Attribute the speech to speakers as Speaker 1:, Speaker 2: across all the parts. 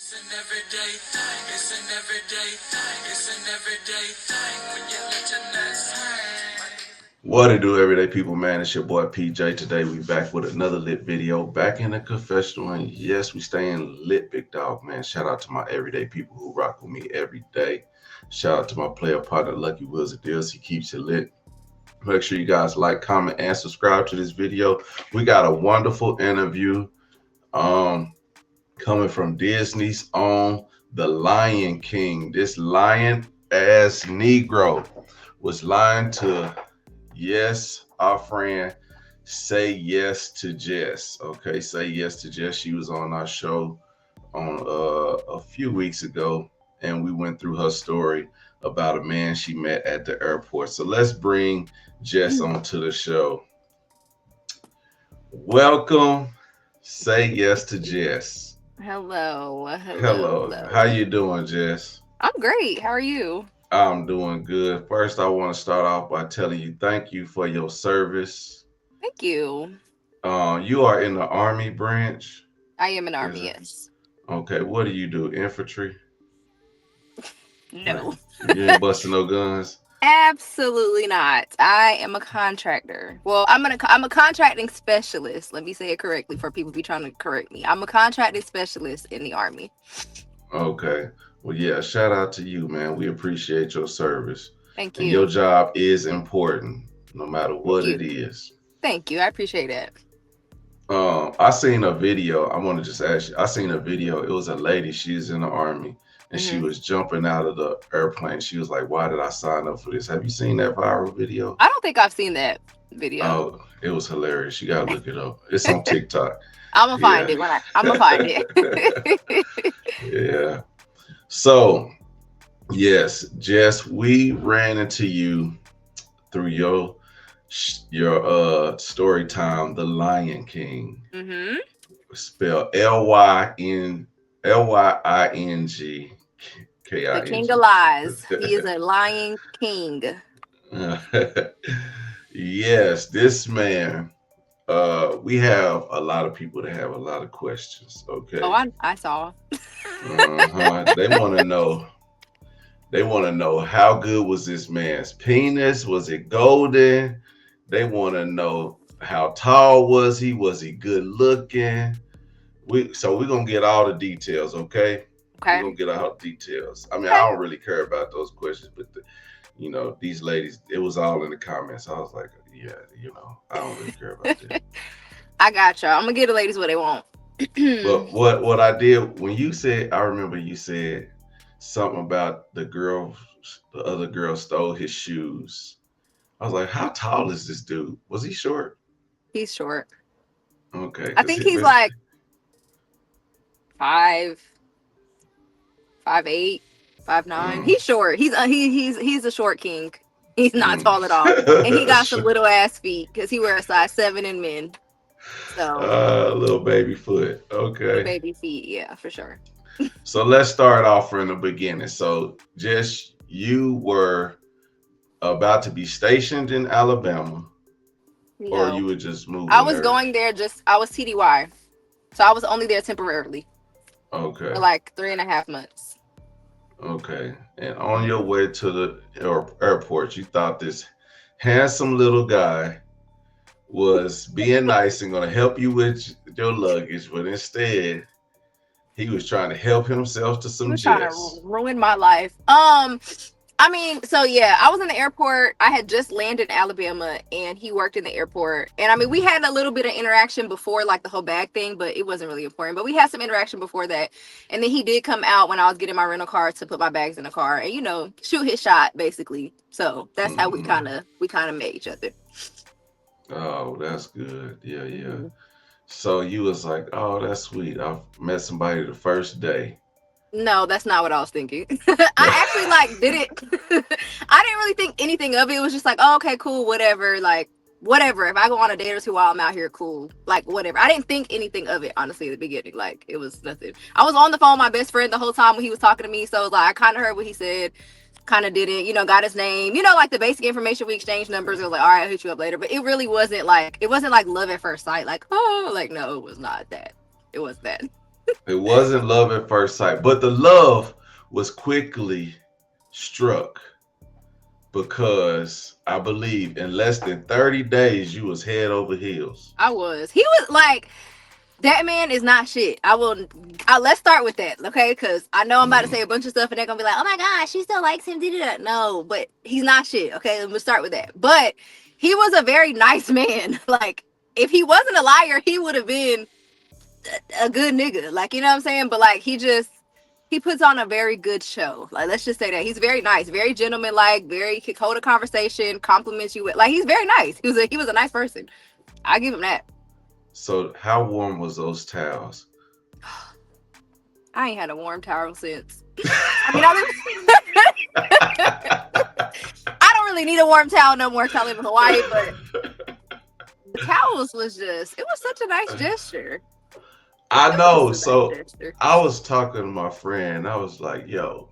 Speaker 1: It's an everyday thing. It's an everyday thing. It's an everyday thing when you let your nuts hang. What it do, everyday people, man? It's your boy PJ. Today we back with another lit video, back in the confessional, and yes, we staying lit, big dog, man. Shout out to my everyday people who rock with me every day. Shout out to my player partner, Lucky Wills of Deals. He keeps it lit. Make sure you guys like, comment, and subscribe to this video. We got a wonderful interview. Coming from Disney's own The Lion King. This lion ass Negro was lying to, yes, our friend Say Yes to Jess. Okay, Say Yes to Jess. She was on our show on a few weeks ago, and we went through her story about a man she met at the airport. So let's bring Jess onto the show. Welcome, Say Yes to Jess.
Speaker 2: Hello.
Speaker 1: How you doing, Jess?
Speaker 2: I'm great. How are you?
Speaker 1: I'm doing good. First, I want to start off by telling you thank you for your service.
Speaker 2: Thank you.
Speaker 1: You are in the Army branch.
Speaker 2: I am an Army,
Speaker 1: Is it?
Speaker 2: yes.
Speaker 1: Okay, what do you do? Infantry?
Speaker 2: No.
Speaker 1: You ain't busting no guns?
Speaker 2: Absolutely not. I am a contractor. Well, I'm a contracting specialist. Let me say it correctly for people be trying to correct me. I'm a contracting specialist in the Army.
Speaker 1: Okay. Well, yeah, shout out to you, man. We appreciate your service.
Speaker 2: Thank
Speaker 1: And your
Speaker 2: you.
Speaker 1: job is important, no matter
Speaker 2: Thank
Speaker 1: what
Speaker 2: you.
Speaker 1: it is.
Speaker 2: Thank you. I appreciate it.
Speaker 1: I seen a video. I want to just ask you. I seen a video. It was a lady. She's in the Army, and she
Speaker 2: hmm
Speaker 1: was jumping out of the airplane. She was like, "Why did I sign up for this?" Have you seen that viral video?
Speaker 2: I don't think I've seen that video.
Speaker 1: Oh, it was hilarious. You gotta look it up. It's on TikTok.
Speaker 2: I'm gonna find
Speaker 1: Yeah.
Speaker 2: it I'm gonna find it.
Speaker 1: Yeah. So, yes, Jess, we ran into you through your story time, The Lion King.
Speaker 2: hmm
Speaker 1: Spell Lying
Speaker 2: The King
Speaker 1: King.
Speaker 2: of Lies. He is a lying king.
Speaker 1: Yes, this man. We have a lot of people that have a lot of questions.
Speaker 2: Oh,
Speaker 1: Okay.
Speaker 2: I saw.
Speaker 1: They want to know. They want to know how good was this man's penis? Was it golden? They want to know how tall was he? Was he good looking? We're gonna get all the details, okay? We're
Speaker 2: Okay.
Speaker 1: gonna get all the details. I mean, I
Speaker 2: Okay.
Speaker 1: don't really care about those questions, but these ladies, it was all in the comments. I was like, yeah, I don't really care about that.
Speaker 2: I got y'all. I'm gonna give the ladies what they want.
Speaker 1: But what I did when you said, I remember you said something about the other girl stole his shoes. I was like, how tall is this dude? Was he short?
Speaker 2: He's short.
Speaker 1: Okay,
Speaker 2: I
Speaker 1: because
Speaker 2: think he's like 5'8", 5'9".
Speaker 1: mm,
Speaker 2: He's short. He's a short king. He's not tall at all, and he got some little ass feet because he wears a size 7 in men. So
Speaker 1: little baby foot.
Speaker 2: little
Speaker 1: Okay.
Speaker 2: baby feet, yeah, for sure.
Speaker 1: So let's start off from the beginning. So, Jess, you were about to be stationed in Alabama, or you
Speaker 2: No,
Speaker 1: were just
Speaker 2: I
Speaker 1: moving
Speaker 2: was
Speaker 1: there?
Speaker 2: going there I was TDY, so I was only there temporarily for
Speaker 1: Okay,
Speaker 2: like 3.5 months.
Speaker 1: okay. And on your way to the airport, you thought this handsome little guy was being nice and going to help you with your luggage, but instead, he was trying to help himself to
Speaker 2: He
Speaker 1: some
Speaker 2: was trying to
Speaker 1: Jess.
Speaker 2: ruin my life. I mean, so yeah, I was in the airport. I had just landed in Alabama, and he worked in the airport. And I mean, we had a little bit of interaction before, like the whole bag thing, but it wasn't really important. But we had some interaction before that. And then he did come out when I was getting my rental car to put my bags in the car, and shoot his shot basically. So that's how we
Speaker 1: Hmm.
Speaker 2: kind of met each other.
Speaker 1: Oh, that's good. Yeah, yeah.
Speaker 2: Mhm.
Speaker 1: So you was like, oh, that's sweet. I met somebody the first day.
Speaker 2: No, that's not what I was thinking. I actually like did it. I didn't really think anything of it. It was just like, oh, okay, cool, whatever. Like, whatever. If I go on a date or two while I'm out here, cool. Like, whatever. I didn't think anything of it, honestly, at the beginning. Like, it was nothing. I was on the phone with my best friend the whole time when he was talking to me. So, it was like, I kind of heard what he said, kind of did it, got his name, like the basic information. We exchanged numbers. It was like, all right, I'll hit you up later. But it really wasn't like love at first sight. Like, oh, like, no, it was not that. It was that.
Speaker 1: It wasn't love at first sight, but the love was quickly struck because I believe in less than 30 days you was head over heels.
Speaker 2: I was. He was like, that man is not shit. Let's start with that, okay? Because I know I'm about to say a bunch of stuff and they're going to be like, oh my gosh, she still likes him. No, but he's not shit, okay? Let's start with that. But he was a very nice man. Like, if he wasn't a liar, he would have been a good nigga. Like, you know what I'm saying? But like, he puts on a very good show. Like, let's just say that. He's very nice, very gentleman-like, he could hold a conversation, compliments you with. Like, he's very nice. He was a nice person. I give him that.
Speaker 1: So how warm was those towels?
Speaker 2: I ain't had a warm towel since. I don't really need a warm towel no more till I live in Hawaii, but the towels it was such a nice gesture.
Speaker 1: I know. So I was talking to my friend. I was like, yo,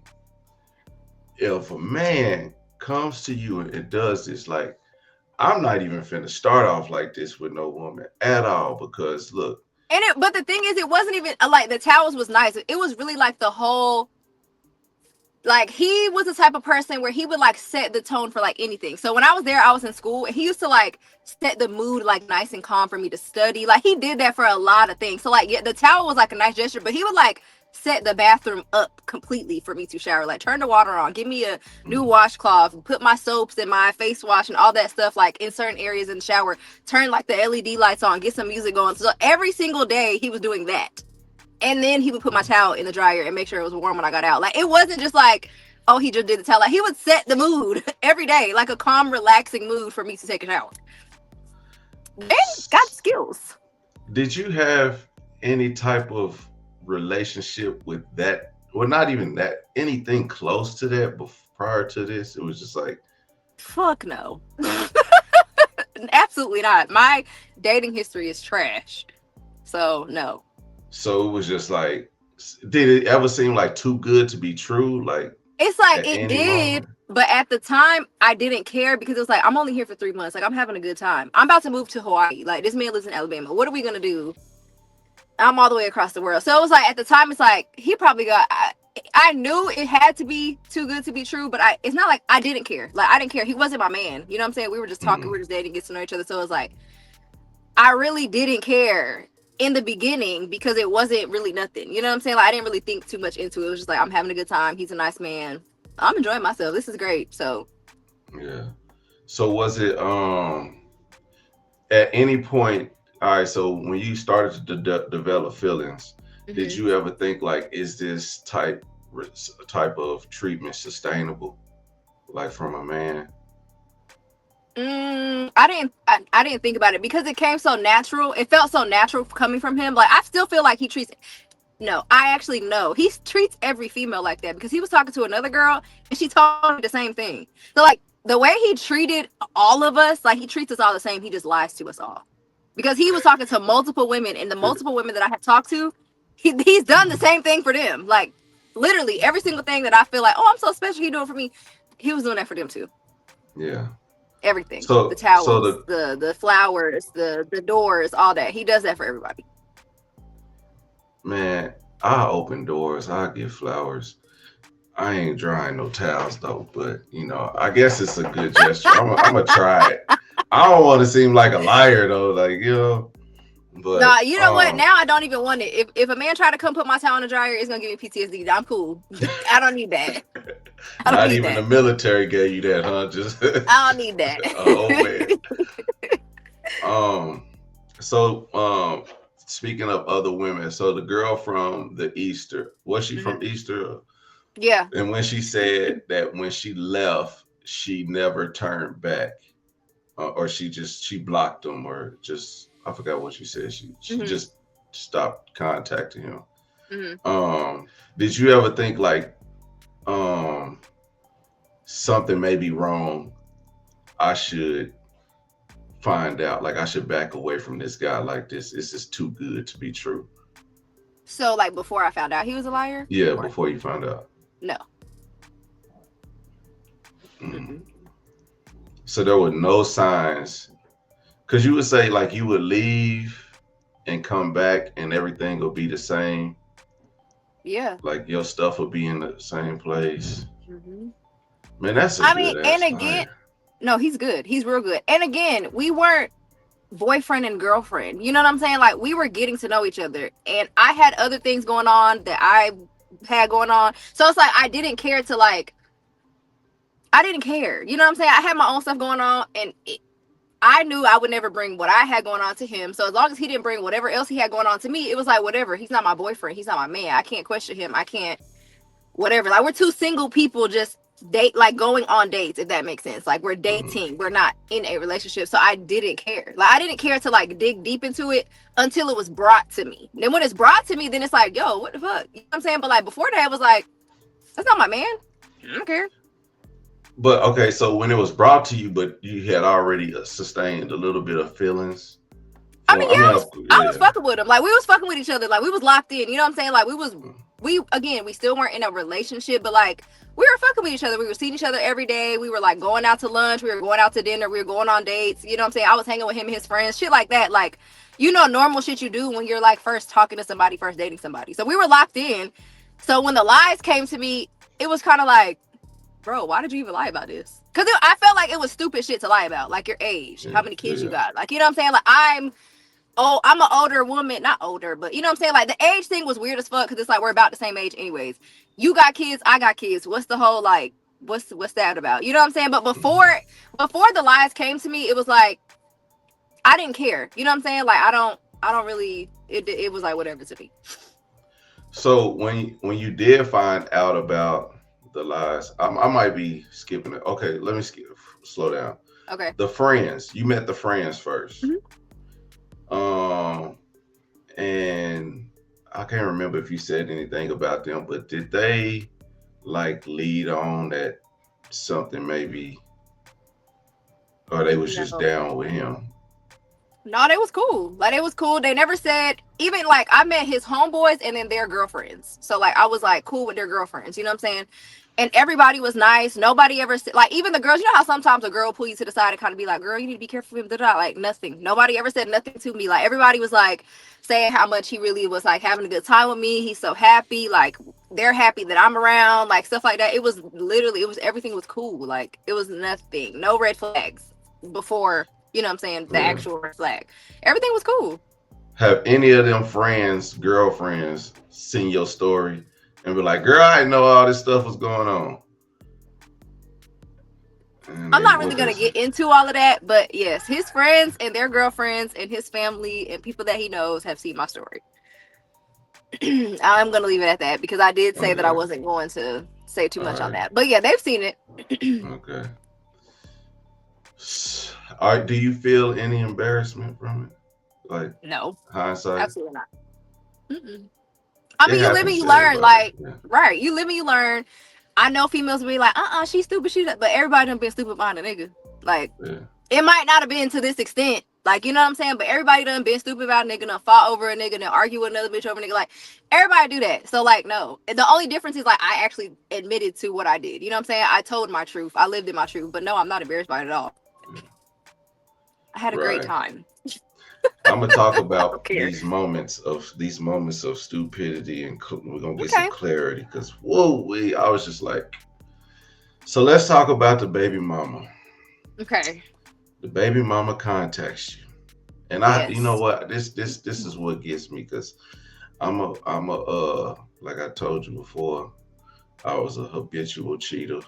Speaker 1: if a man comes to you and does this, like, I'm not even finna start off like this with no woman at all because look.
Speaker 2: But the thing is, it wasn't even like the towels was nice. It was really like the whole, like, he was the type of person where he would like set the tone for like anything. So when I was there, I was in school and he used to like set the mood like nice and calm for me to study. Like, he did that for a lot of things. So like, yeah, the towel was like a nice gesture, but he would like set the bathroom up completely for me to shower. Like, turn the water on, give me a new washcloth, put my soaps and my face wash and all that stuff like in certain areas in the shower, turn like the LED lights on, get some music going. So every single day he was doing that. And then he would put my towel in the dryer and make sure it was warm when I got out. Like, it wasn't just like, oh, he just did the towel. Like, he would set the mood every day, like a calm, relaxing mood for me to take a shower. Man got skills.
Speaker 1: Did you have any type of relationship with that? Well, not even that, anything close to that prior to this? It was just like,
Speaker 2: fuck no. Absolutely not. My dating history is trash. So, no.
Speaker 1: So it was just like, did it ever seem like too good to be true? Like,
Speaker 2: it's like it did, moment? But at the time I didn't care because it was like, I'm only here for 3 months. Like, I'm having a good time. I'm about to move to Hawaii. Like, this man lives in Alabama. What are we gonna do? I'm all the way across the world. So it was like, at the time, it's like he probably got. I knew it had to be too good to be true, but it's not like I didn't care. Like, I didn't care. He wasn't my man. You know what I'm saying? We were just talking. We were just dating, get to know each other. So it was like, I really didn't care in the beginning because it wasn't really nothing. You know what I'm saying? Like, I didn't really think too much into it. It was just like, I'm having a good time. He's a nice man. I'm enjoying myself. This is great. So
Speaker 1: yeah. So was it at any point, all right, so when you started to develop feelings, did you ever think like, is this type of treatment sustainable, like from a man?
Speaker 2: I didn't think about it because it came so natural. It felt so natural coming from him. Like, I still feel like he treats. No, I actually know he treats every female like that because he was talking to another girl and she told me the same thing. So like, the way he treated all of us, like, he treats us all the same. He just lies to us all because he was talking to multiple women, and the multiple women that I had talked to, he's done the same thing for them. Like, literally every single thing that I feel like, oh, I'm so special, he doing for me, he was doing that for them too.
Speaker 1: Yeah.
Speaker 2: Everything. So the towels, the flowers, the doors, all that. He does that for everybody.
Speaker 1: Man, I open doors, I get flowers. I ain't drying no towels though, but you know, I guess it's a good gesture. I'm gonna try it. I don't want to seem like a liar though, like, you know. But
Speaker 2: nah, you know what? Now I don't even want it. If a man try to come put my towel in the dryer, it's gonna give me PTSD. I'm cool. I don't need that.
Speaker 1: Not even the military gave you that, huh? Just
Speaker 2: I don't need that.
Speaker 1: Oh man. So speaking of other women, so the girl from the Easter, was she from Easter?
Speaker 2: Yeah.
Speaker 1: And when she said that when she left, she never turned back, or she blocked them, or just, I forgot what she said. She just stopped contacting him. Did you ever think like, something may be wrong? I should find out. Like, I should back away from this guy like this. It's just too good to be true.
Speaker 2: So like, before I found out he was a liar?
Speaker 1: Yeah, before you found out.
Speaker 2: No.
Speaker 1: So there were no signs, because you would say like you would leave and come back and everything will be the same.
Speaker 2: Yeah.
Speaker 1: Like your stuff will be in the same place.
Speaker 2: Hmm.
Speaker 1: Man, that's a
Speaker 2: I mean,
Speaker 1: good ass
Speaker 2: and again,
Speaker 1: fire.
Speaker 2: no, he's good. He's real good. And again, we weren't boyfriend and girlfriend. You know what I'm saying? Like, we were getting to know each other, and I had other things going on that I had going on. So it's like I didn't care to like. I didn't care. You know what I'm saying? I had my own stuff going on, and I knew I would never bring what I had going on to him. So as long as he didn't bring whatever else he had going on to me, it was like whatever. He's not my boyfriend. He's not my man. I can't question him. I can't whatever. Like, we're two single people just date, like going on dates, if that makes sense. Like, we're
Speaker 1: Mhm.
Speaker 2: dating. We're not in a relationship. So I didn't care. Like, I didn't care to like dig deep into it until it was brought to me. Then when it's brought to me, then it's like, yo, what the fuck? You know what I'm saying? But like before that, it was like, that's not my man. I don't care.
Speaker 1: But okay, so when it was brought to you, but you had already sustained a little bit of feelings
Speaker 2: I mean,
Speaker 1: for.
Speaker 2: yeah,
Speaker 1: I mean,
Speaker 2: I was
Speaker 1: yeah.
Speaker 2: fucking with him. Like, we was fucking with each other. Like, we was locked in. You know what I'm saying? Like, we again, we still weren't in a relationship, but like we were fucking with each other. We were seeing each other every day. We were like going out to lunch. We were going out to dinner. We were going on dates. You know what I'm saying? I was hanging with him and his friends, shit like that. Like, you know, normal shit you do when you're like first talking to somebody, first dating somebody. So we were locked in. So when the lies came to me, it was kind of like, bro, why did you even lie about this? Because I felt like it was stupid shit to lie about, like your age,
Speaker 1: Yeah,
Speaker 2: how many kids you
Speaker 1: yeah.
Speaker 2: got, like, you know what I'm saying? Like, I'm an older woman, not older, but you know what I'm saying? Like, the age thing was weird as fuck because it's like we're about the same age anyways. You got kids, I got kids. What's the whole like? What's that about? You know what I'm saying? But
Speaker 1: Mhm.
Speaker 2: before the lies came to me, it was like I didn't care. You know what I'm saying? Like, I don't really. It was like whatever to me.
Speaker 1: So when you did find out about the lies, I might be skipping it. Okay, let me slow down.
Speaker 2: Okay.
Speaker 1: The friends, you met the friends first,
Speaker 2: Mhm.
Speaker 1: um, and I can't remember if you said anything about them, but did they like lead on that something maybe, or they was just
Speaker 2: No.
Speaker 1: down with him?
Speaker 2: No, they was cool. Like, they was cool. They never said, even like I met his homeboys and then their girlfriends. So like I was like cool with their girlfriends. You know what I'm saying? And everybody was nice. Nobody ever said, like, even the girls. You know how sometimes a girl pull you to the side and kind of be like, "Girl, you need to be careful with him." Like, nothing. Nobody ever said nothing to me. Like, everybody was like saying how much he really was like having a good time with me. He's so happy. Like, they're happy that I'm around. Like, stuff like that. It was literally, it was, everything was cool. Like, it was nothing. No red flags before. You know what I'm saying? The
Speaker 1: Yeah.
Speaker 2: actual red flag. Everything was cool.
Speaker 1: Have any of them friends, girlfriends, seen your story and be like, "Girl, I didn't know all this stuff was going on," and
Speaker 2: I'm
Speaker 1: they
Speaker 2: not really
Speaker 1: what they
Speaker 2: gonna
Speaker 1: say?
Speaker 2: get into all of that, but yes, his friends and their girlfriends and his family and people that he knows have seen my story. I'm gonna leave it at that because I did say that I
Speaker 1: Okay,
Speaker 2: wasn't going to say too
Speaker 1: all
Speaker 2: much on
Speaker 1: right,
Speaker 2: that. But yeah, they've seen it.
Speaker 1: okay. All right, do you feel any embarrassment from it? Like
Speaker 2: No,
Speaker 1: hindsight,
Speaker 2: absolutely not. Mm-mm. I
Speaker 1: it
Speaker 2: mean, you live and
Speaker 1: happens
Speaker 2: you
Speaker 1: to
Speaker 2: learn.
Speaker 1: everybody.
Speaker 2: Like,
Speaker 1: Yeah,
Speaker 2: right? You live and you learn. I know females be like, she's stupid, but everybody done been stupid behind a nigga. Like,
Speaker 1: yeah,
Speaker 2: it might not have been to this extent. Like, you know what I'm saying? But everybody done been stupid about a nigga, done fought over a nigga, done argue with another bitch over a nigga. Like, everybody do that. So, like, no. The only difference is, like, I actually admitted to what I did. You know what I'm saying? I told my truth. I lived in my truth. But no, I'm not embarrassed by it at all.
Speaker 1: yeah.
Speaker 2: I had a great
Speaker 1: Right.
Speaker 2: time.
Speaker 1: I'm gonna talk
Speaker 2: I don't
Speaker 1: about
Speaker 2: care.
Speaker 1: these moments of stupidity, and we're gonna get some
Speaker 2: Okay.
Speaker 1: clarity. Because whoa, I was just like, so let's talk about the baby mama.
Speaker 2: Okay.
Speaker 1: The baby mama contacts you, and you know
Speaker 2: Yes.
Speaker 1: what, this is what gets me because I'm a like I told you before, I was a habitual cheater,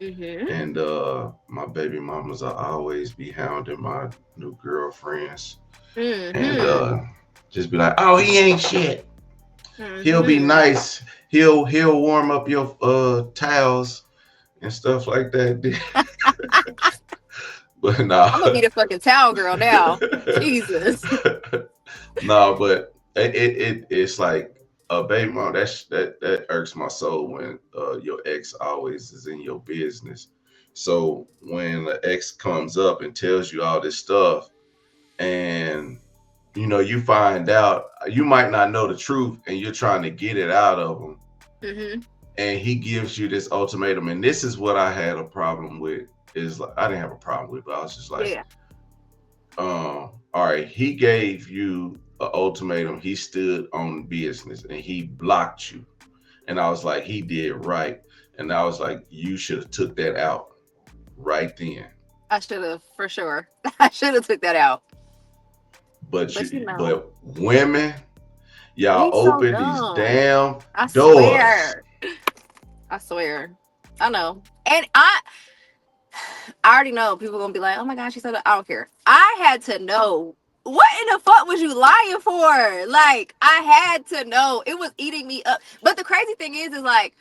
Speaker 2: Mm-hmm.
Speaker 1: and my baby mamas are always be hounding my new girlfriends, and
Speaker 2: Mm-hmm.
Speaker 1: just be like, oh, he ain't shit. He'll be
Speaker 2: Mm-hmm.
Speaker 1: nice. He'll warm up your towels and stuff like that. But nah.
Speaker 2: I'm gonna be the fucking towel girl now. Jesus.
Speaker 1: No, but it's like a baby mom. That irks my soul when your ex always is in your business. So when the ex comes up and tells you all this stuff, and you find out, you might not know the truth, and you're trying to get it out of him,
Speaker 2: Mm-hmm.
Speaker 1: and he gives you this ultimatum, and this is what I had a problem with. Is like I didn't have a problem with, but I was just like,
Speaker 2: Yeah.
Speaker 1: all right, he gave you an ultimatum. He stood on business and he blocked you. And I was like, he did right. And I was like, you should have took that out right then.
Speaker 2: I should have, for sure. I should have took that out.
Speaker 1: But
Speaker 2: But you know,
Speaker 1: but women, y'all
Speaker 2: we so
Speaker 1: open these
Speaker 2: dumb.
Speaker 1: damn
Speaker 2: I
Speaker 1: doors.
Speaker 2: swear. I swear. I know. And I already know people gonna be like, oh my gosh, she said that. I don't care. I had to know. What in the fuck was you lying for? Like, I had to know. It was eating me up. But the crazy thing is like,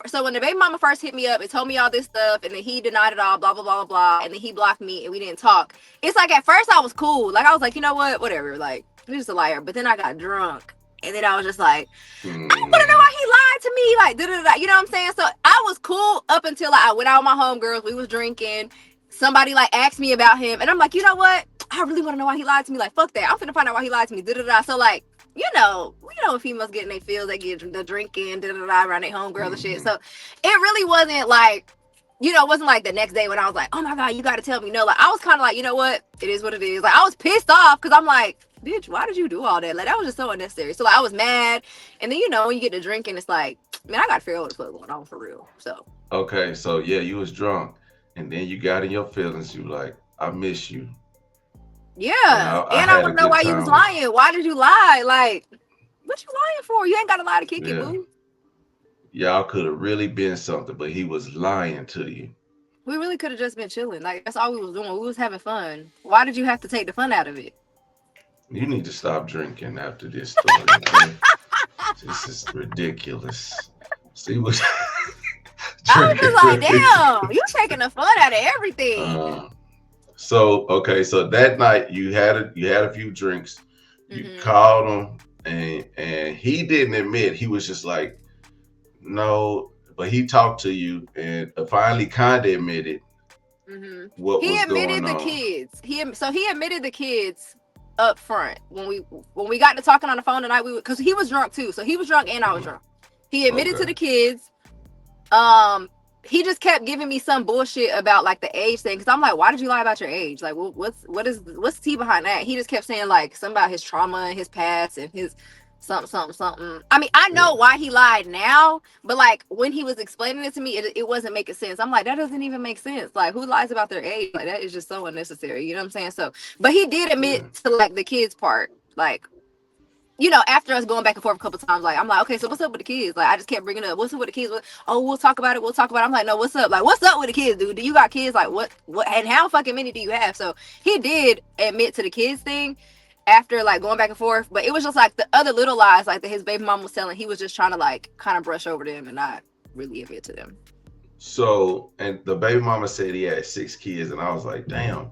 Speaker 2: so when the baby mama first hit me up and told me all this stuff, and then he denied it all, blah, blah, blah, blah, blah, and then he blocked me and we didn't talk. It's like, at first I was cool. Like, I was like, you know what? Whatever. Like, he's just a liar. But then I got drunk. And then I was just like, I want to know why he lied to me. Like, da-da-da-da. You know what I'm saying? So I was cool up until like, I went out with my homegirls. We was drinking. Somebody like asked me about him. And I'm like, you know what? I really want to know why he lied to me. Like, fuck that. I'm finna find out why he lied to me. Da-da-da. So like, you know when females get in their feels, they get the drinking, da-da-da, around their homegirls and shit. So it really wasn't like, it wasn't like the next day when I was like, oh my God, you got to tell me. No, like, I was kind of like, you know what? It is what it is. Like, I was pissed off because I'm like, bitch, why did you do all that? Like, that was just so unnecessary. So like, I was mad. And then, when you get to drinking, it's like, man, I got to figure out what the fuck going on for real. So.
Speaker 1: Okay, so yeah, you was drunk. And then you got in your feelings. You like, I miss you.
Speaker 2: Yeah. And I want to know why you was lying. Why did you lie? Like, what you lying for? You ain't got to lie to kick it, boo.
Speaker 1: Y'all could have really been something, but he was lying to you.
Speaker 2: We really could have just been chilling. Like, that's all we was doing. We was having fun. Why did you have to take the fun out of it?
Speaker 1: You need to stop drinking after this story. Okay? This is ridiculous. See what?
Speaker 2: I was just like, damn, you taking the fun out of everything.
Speaker 1: So that night you had a few drinks. You called him, and he didn't admit. He was just like, no, but he talked to you and finally kind of admitted what was going on. He admitted
Speaker 2: the kids. He admitted the kids up front when we got to talking on the phone tonight. Because he was drunk too, so he was drunk and I was drunk. He admitted to the kids. He just kept giving me some bullshit about like the age thing, because I'm like, why did you lie about your age? Like, what's the tea behind that? He just kept saying like something about his trauma and his past and his something. I mean, I know why he lied now, but like when he was explaining it to me, it wasn't making sense. I'm like, that doesn't even make sense. Like, who lies about their age? Like, that is just so unnecessary. You know what I'm saying? So, but he did admit to like the kids part, like, after us going back and forth a couple times, like, I'm like, okay, so what's up with the kids? Like, I just kept bringing up, what's up with the kids? We'll talk about it. I'm like, no, what's up? Like, what's up with the kids, dude? Do you got kids? Like, what, and how fucking many do you have? So he did admit to the kids thing after like going back and forth, but it was just like the other little lies like that his baby mom was telling. He was just trying to like kind of brush over them and not really admit to them.
Speaker 1: So, and the baby mama said he had 6 kids, and I was like, damn.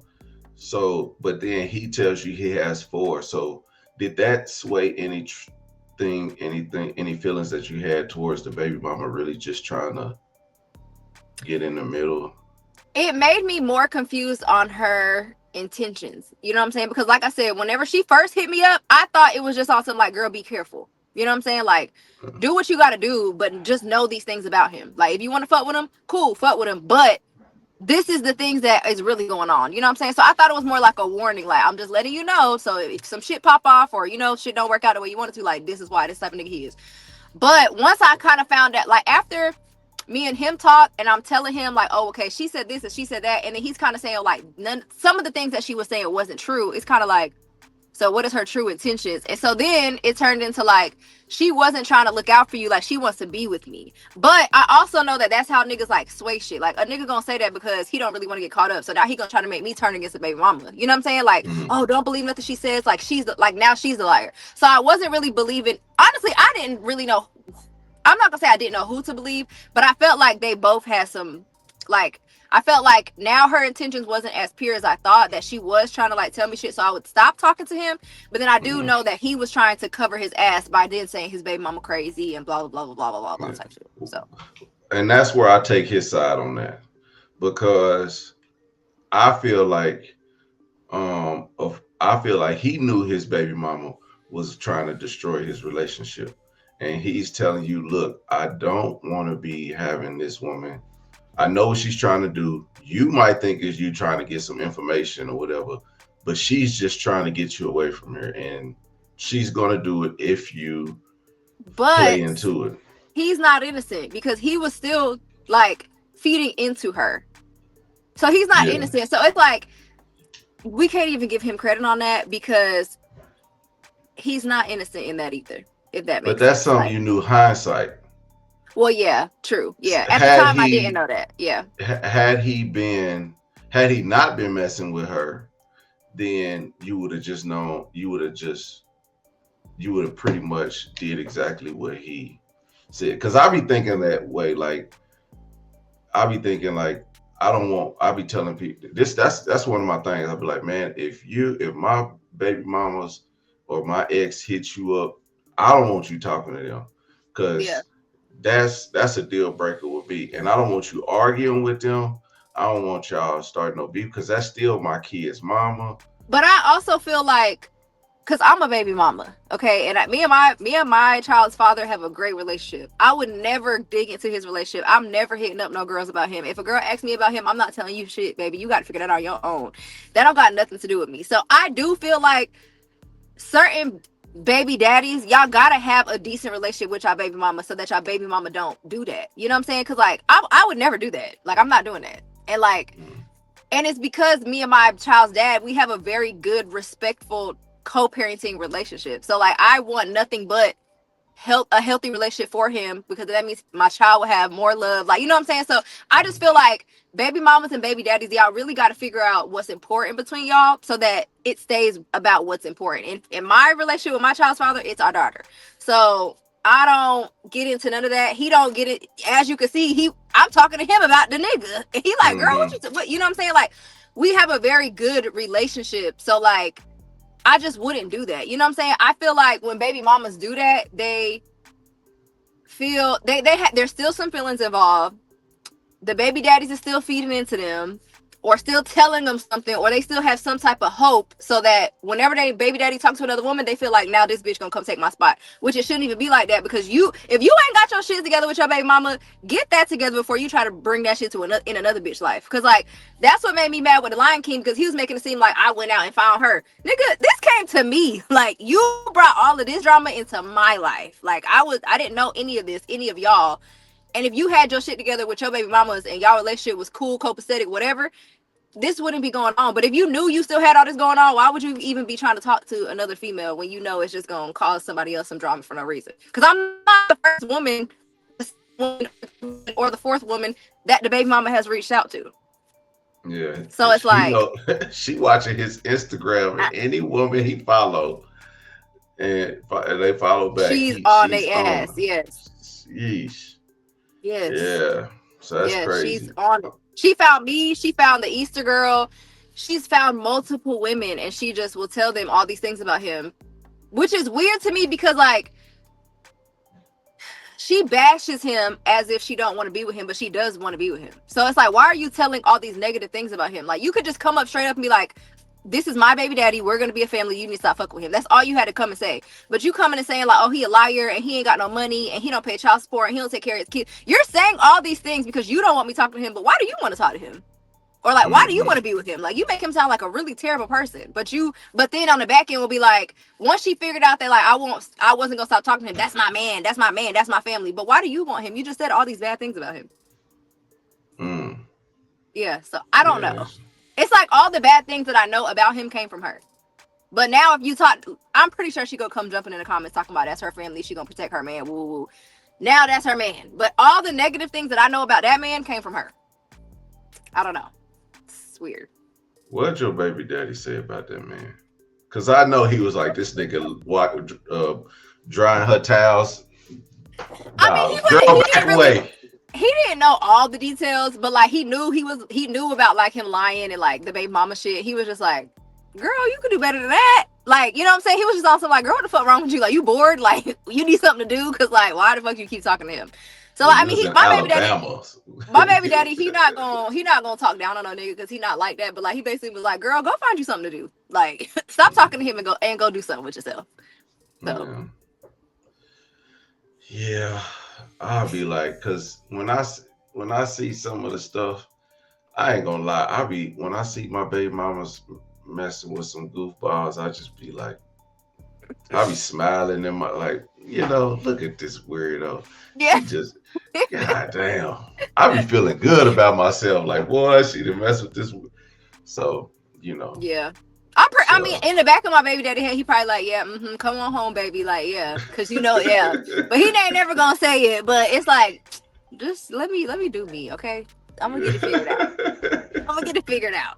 Speaker 1: So, but then he tells you he has 4. So did that sway any feelings that you had towards the baby mama really just trying to get in the middle?
Speaker 2: It made me more confused on her intentions. You know what I'm saying? Because like I said, whenever she first hit me up, I thought it was just awesome, like, girl, be careful. You know what I'm saying? Like, do what you got to do, but just know these things about him. Like, if you want to fuck with him, cool, fuck with him. But this is the things that is really going on. You know what I'm saying? So I thought it was more like a warning. Like, I'm just letting you know. So if some shit pop off or, shit don't work out the way you want it to, like, this is why this type of nigga he is. But once I kind of found that, like, after me and him talk and I'm telling him like, oh, okay, she said this and she said that. And then he's kind of saying like, some of the things that she was saying wasn't true. It's kind of like, so what is her true intentions? And so then it turned into like, she wasn't trying to look out for you. Like, she wants to be with me. But I also know that that's how niggas like sway shit. Like, a nigga gonna say that because he don't really want to get caught up. So now he gonna try to make me turn against the baby mama. You know what I'm saying? Like, oh, don't believe nothing she says. Like, now she's the liar. So I wasn't really believing. Honestly, I didn't really know. I'm not gonna say I didn't know who to believe, but I felt like they both had some, like, I felt like now her intentions wasn't as pure as I thought, that she was trying to like tell me shit so I would stop talking to him. But then I do know that he was trying to cover his ass by then saying his baby mama crazy and blah, blah, blah, blah, blah, blah, blah type shit. So.
Speaker 1: And that's where I take his side on that, because I feel like he knew his baby mama was trying to destroy his relationship. And he's telling you, look, I don't want to be having this woman. I know what she's trying to do. You might think is you trying to get some information or whatever, but she's just trying to get you away from her. And she's going to do it if you play into it.
Speaker 2: he's not innocent because he was still like feeding into her. So he's not
Speaker 1: Yeah.
Speaker 2: innocent. So it's like we can't even give him credit on that because he's not innocent in that either. If that
Speaker 1: But
Speaker 2: makes
Speaker 1: that's
Speaker 2: sense.
Speaker 1: something
Speaker 2: Like,
Speaker 1: you knew hindsight.
Speaker 2: well, yeah, true. Yeah. At the
Speaker 1: Had
Speaker 2: time I didn't
Speaker 1: he
Speaker 2: know that. Yeah.
Speaker 1: had he not been messing with her, then you would have just known. You would have pretty much did exactly what he said. Because I be thinking that way. Like I be thinking like I don't want. I be telling people this. That's one of my things. I be like, man, if my baby mamas or my ex hits you up, I don't want you talking to them
Speaker 2: Yeah.
Speaker 1: because that's a deal breaker with me. And I don't want you arguing with them. I don't want y'all starting no beef because that's still my kid's mama.
Speaker 2: But I also feel like, because I'm a baby mama, okay, and me and my child's father have a great relationship. I would never dig into his relationship. I'm never hitting up no girls about him. If a girl asks me about him, I'm not telling you shit, baby. You got to figure that out on your own. That don't got nothing to do with me. So I do feel like certain baby daddies, y'all gotta have a decent relationship with y'all baby mama so that y'all baby mama don't do that. You know what I'm saying? Because like I would never do that. Like I'm not doing that. And like, and it's because me and my child's dad, we have a very good, respectful co-parenting relationship. So like I want nothing but a healthy relationship for him because that means my child will have more love. Like, you know what I'm saying? So I just feel like baby mamas and baby daddies, y'all really got to figure out what's important between y'all so that it stays about what's important. And in my relationship with my child's father, it's our daughter. So I don't get into none of that. He don't get it. As you can see, I'm talking to him about the nigga. And he like, girl, what you know what I'm saying? Like, we have a very good relationship. So like, I just wouldn't do that. You know what I'm saying? I feel like when baby mamas do that, they feel there's still some feelings involved. The baby daddies is still feeding into them or still telling them something, or they still have some type of hope so that whenever they baby daddy talks to another woman, they feel like now this bitch gonna come take my spot, which it shouldn't even be like that because if you ain't got your shit together with your baby mama, get that together before you try to bring that shit to another bitch life. Because like that's what made me mad with the Lion King, because he was making it seem like I went out and found her. Nigga, this came to me. Like you brought all of this drama into my life. Like I didn't know any of this, any of y'all. And if you had your shit together with your baby mamas and y'all relationship was cool, copacetic, whatever, this wouldn't be going on. But if you knew you still had all this going on, why would you even be trying to talk to another female when you know it's just going to cause somebody else some drama for no reason? Because I'm not the first woman or the fourth woman that the baby mama has reached out to.
Speaker 1: Yeah.
Speaker 2: So it's like,
Speaker 1: she watching his Instagram and any woman he follow and they follow back.
Speaker 2: She's on their ass. Yes.
Speaker 1: Yeesh.
Speaker 2: Yes.
Speaker 1: Yeah. So that's crazy.
Speaker 2: She's on it. She found me. She found the Easter girl. She's found multiple women, and she just will tell them all these things about him, which is weird to me because like she bashes him as if she don't want to be with him, but she does want to be with him. So it's like, why are you telling all these negative things about him? Like you could just come up straight up and be like, this is my baby daddy, we're gonna be a family, you need to stop fucking with him. That's all you had to come and say. But you coming and saying like, oh, he a liar and he ain't got no money and he don't pay child support and he don't take care of his kids. You're saying all these things because you don't want me talking to him, but why do you want to talk to him? Or like, why do you want to be with him? Like you make him sound like a really terrible person. But then on the back end will be like, once she figured out that like I wasn't gonna stop talking to him, that's my man, that's my family. But why do you want him? You just said all these bad things about him. Yeah, so I don't know. It's like all the bad things that I know about him came from her. But now if you talk, I'm pretty sure she gonna come jumping in the comments talking about that's her family, she gonna protect her man, woo woo. Now that's her man. But all the negative things that I know about that man came from her. I don't know. It's weird.
Speaker 1: What'd your baby daddy say about that man? Because I know he was like, this nigga drying her towels.
Speaker 2: He didn't know all the details, but like he knew about like him lying and like the baby mama shit. He was just like, girl, you could do better than that. Like, you know what I'm saying? He was just also like, girl, what the fuck wrong with you? Like, you bored? Like, you need something to do? Cause like, why the fuck you keep talking to him? So like, I mean, my baby daddy, he not gonna talk down on no nigga because he not like that. But like, he basically was like, girl, go find you something to do. Like, stop talking to him and go do something with yourself. So.
Speaker 1: Yeah. I'll be like, cause when I see some of the stuff, I ain't gonna lie. When I see my baby mamas messing with some goofballs, I just be like, I be smiling in my like, look at this weirdo.
Speaker 2: Yeah.
Speaker 1: He just, god damn. I be feeling good about myself. Like, boy, she done mess with this. So,
Speaker 2: Yeah. I mean,
Speaker 1: so.
Speaker 2: in the back of my baby daddy head, he probably like, yeah, come on home, baby. Like, yeah, because yeah. But he ain't never gonna say it. But it's like, just let me do me, okay? I'm gonna get it figured out.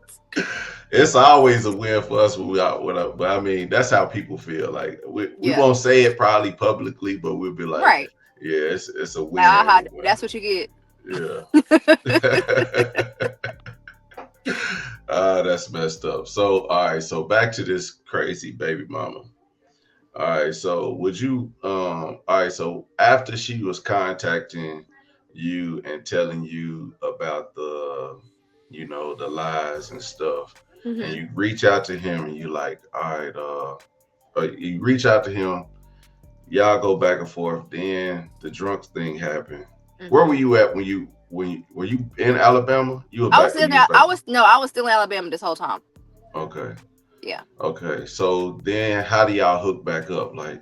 Speaker 1: It's always a win for us when we out with but I mean, that's how people feel. Like we
Speaker 2: Yeah.
Speaker 1: won't say it probably publicly, but we'll be like,
Speaker 2: Right.
Speaker 1: yeah, it's a win.
Speaker 2: That's what you get.
Speaker 1: Yeah. That's messed up. So, all right. So back to this crazy baby mama. All right. So would you? All right. So after she was contacting you and telling you about the lies and stuff, and
Speaker 2: Mm-hmm.
Speaker 1: you reach out to him and you like, all right. You reach out to him. Y'all go back and forth. Then the drunk thing happened. Where were
Speaker 2: Mm-hmm.
Speaker 1: you at when were you in Alabama? You were
Speaker 2: I was
Speaker 1: back.
Speaker 2: still
Speaker 1: You was back.
Speaker 2: I was still in Alabama this whole time.
Speaker 1: Okay.
Speaker 2: Yeah.
Speaker 1: Okay. So then how do y'all hook back up? Like,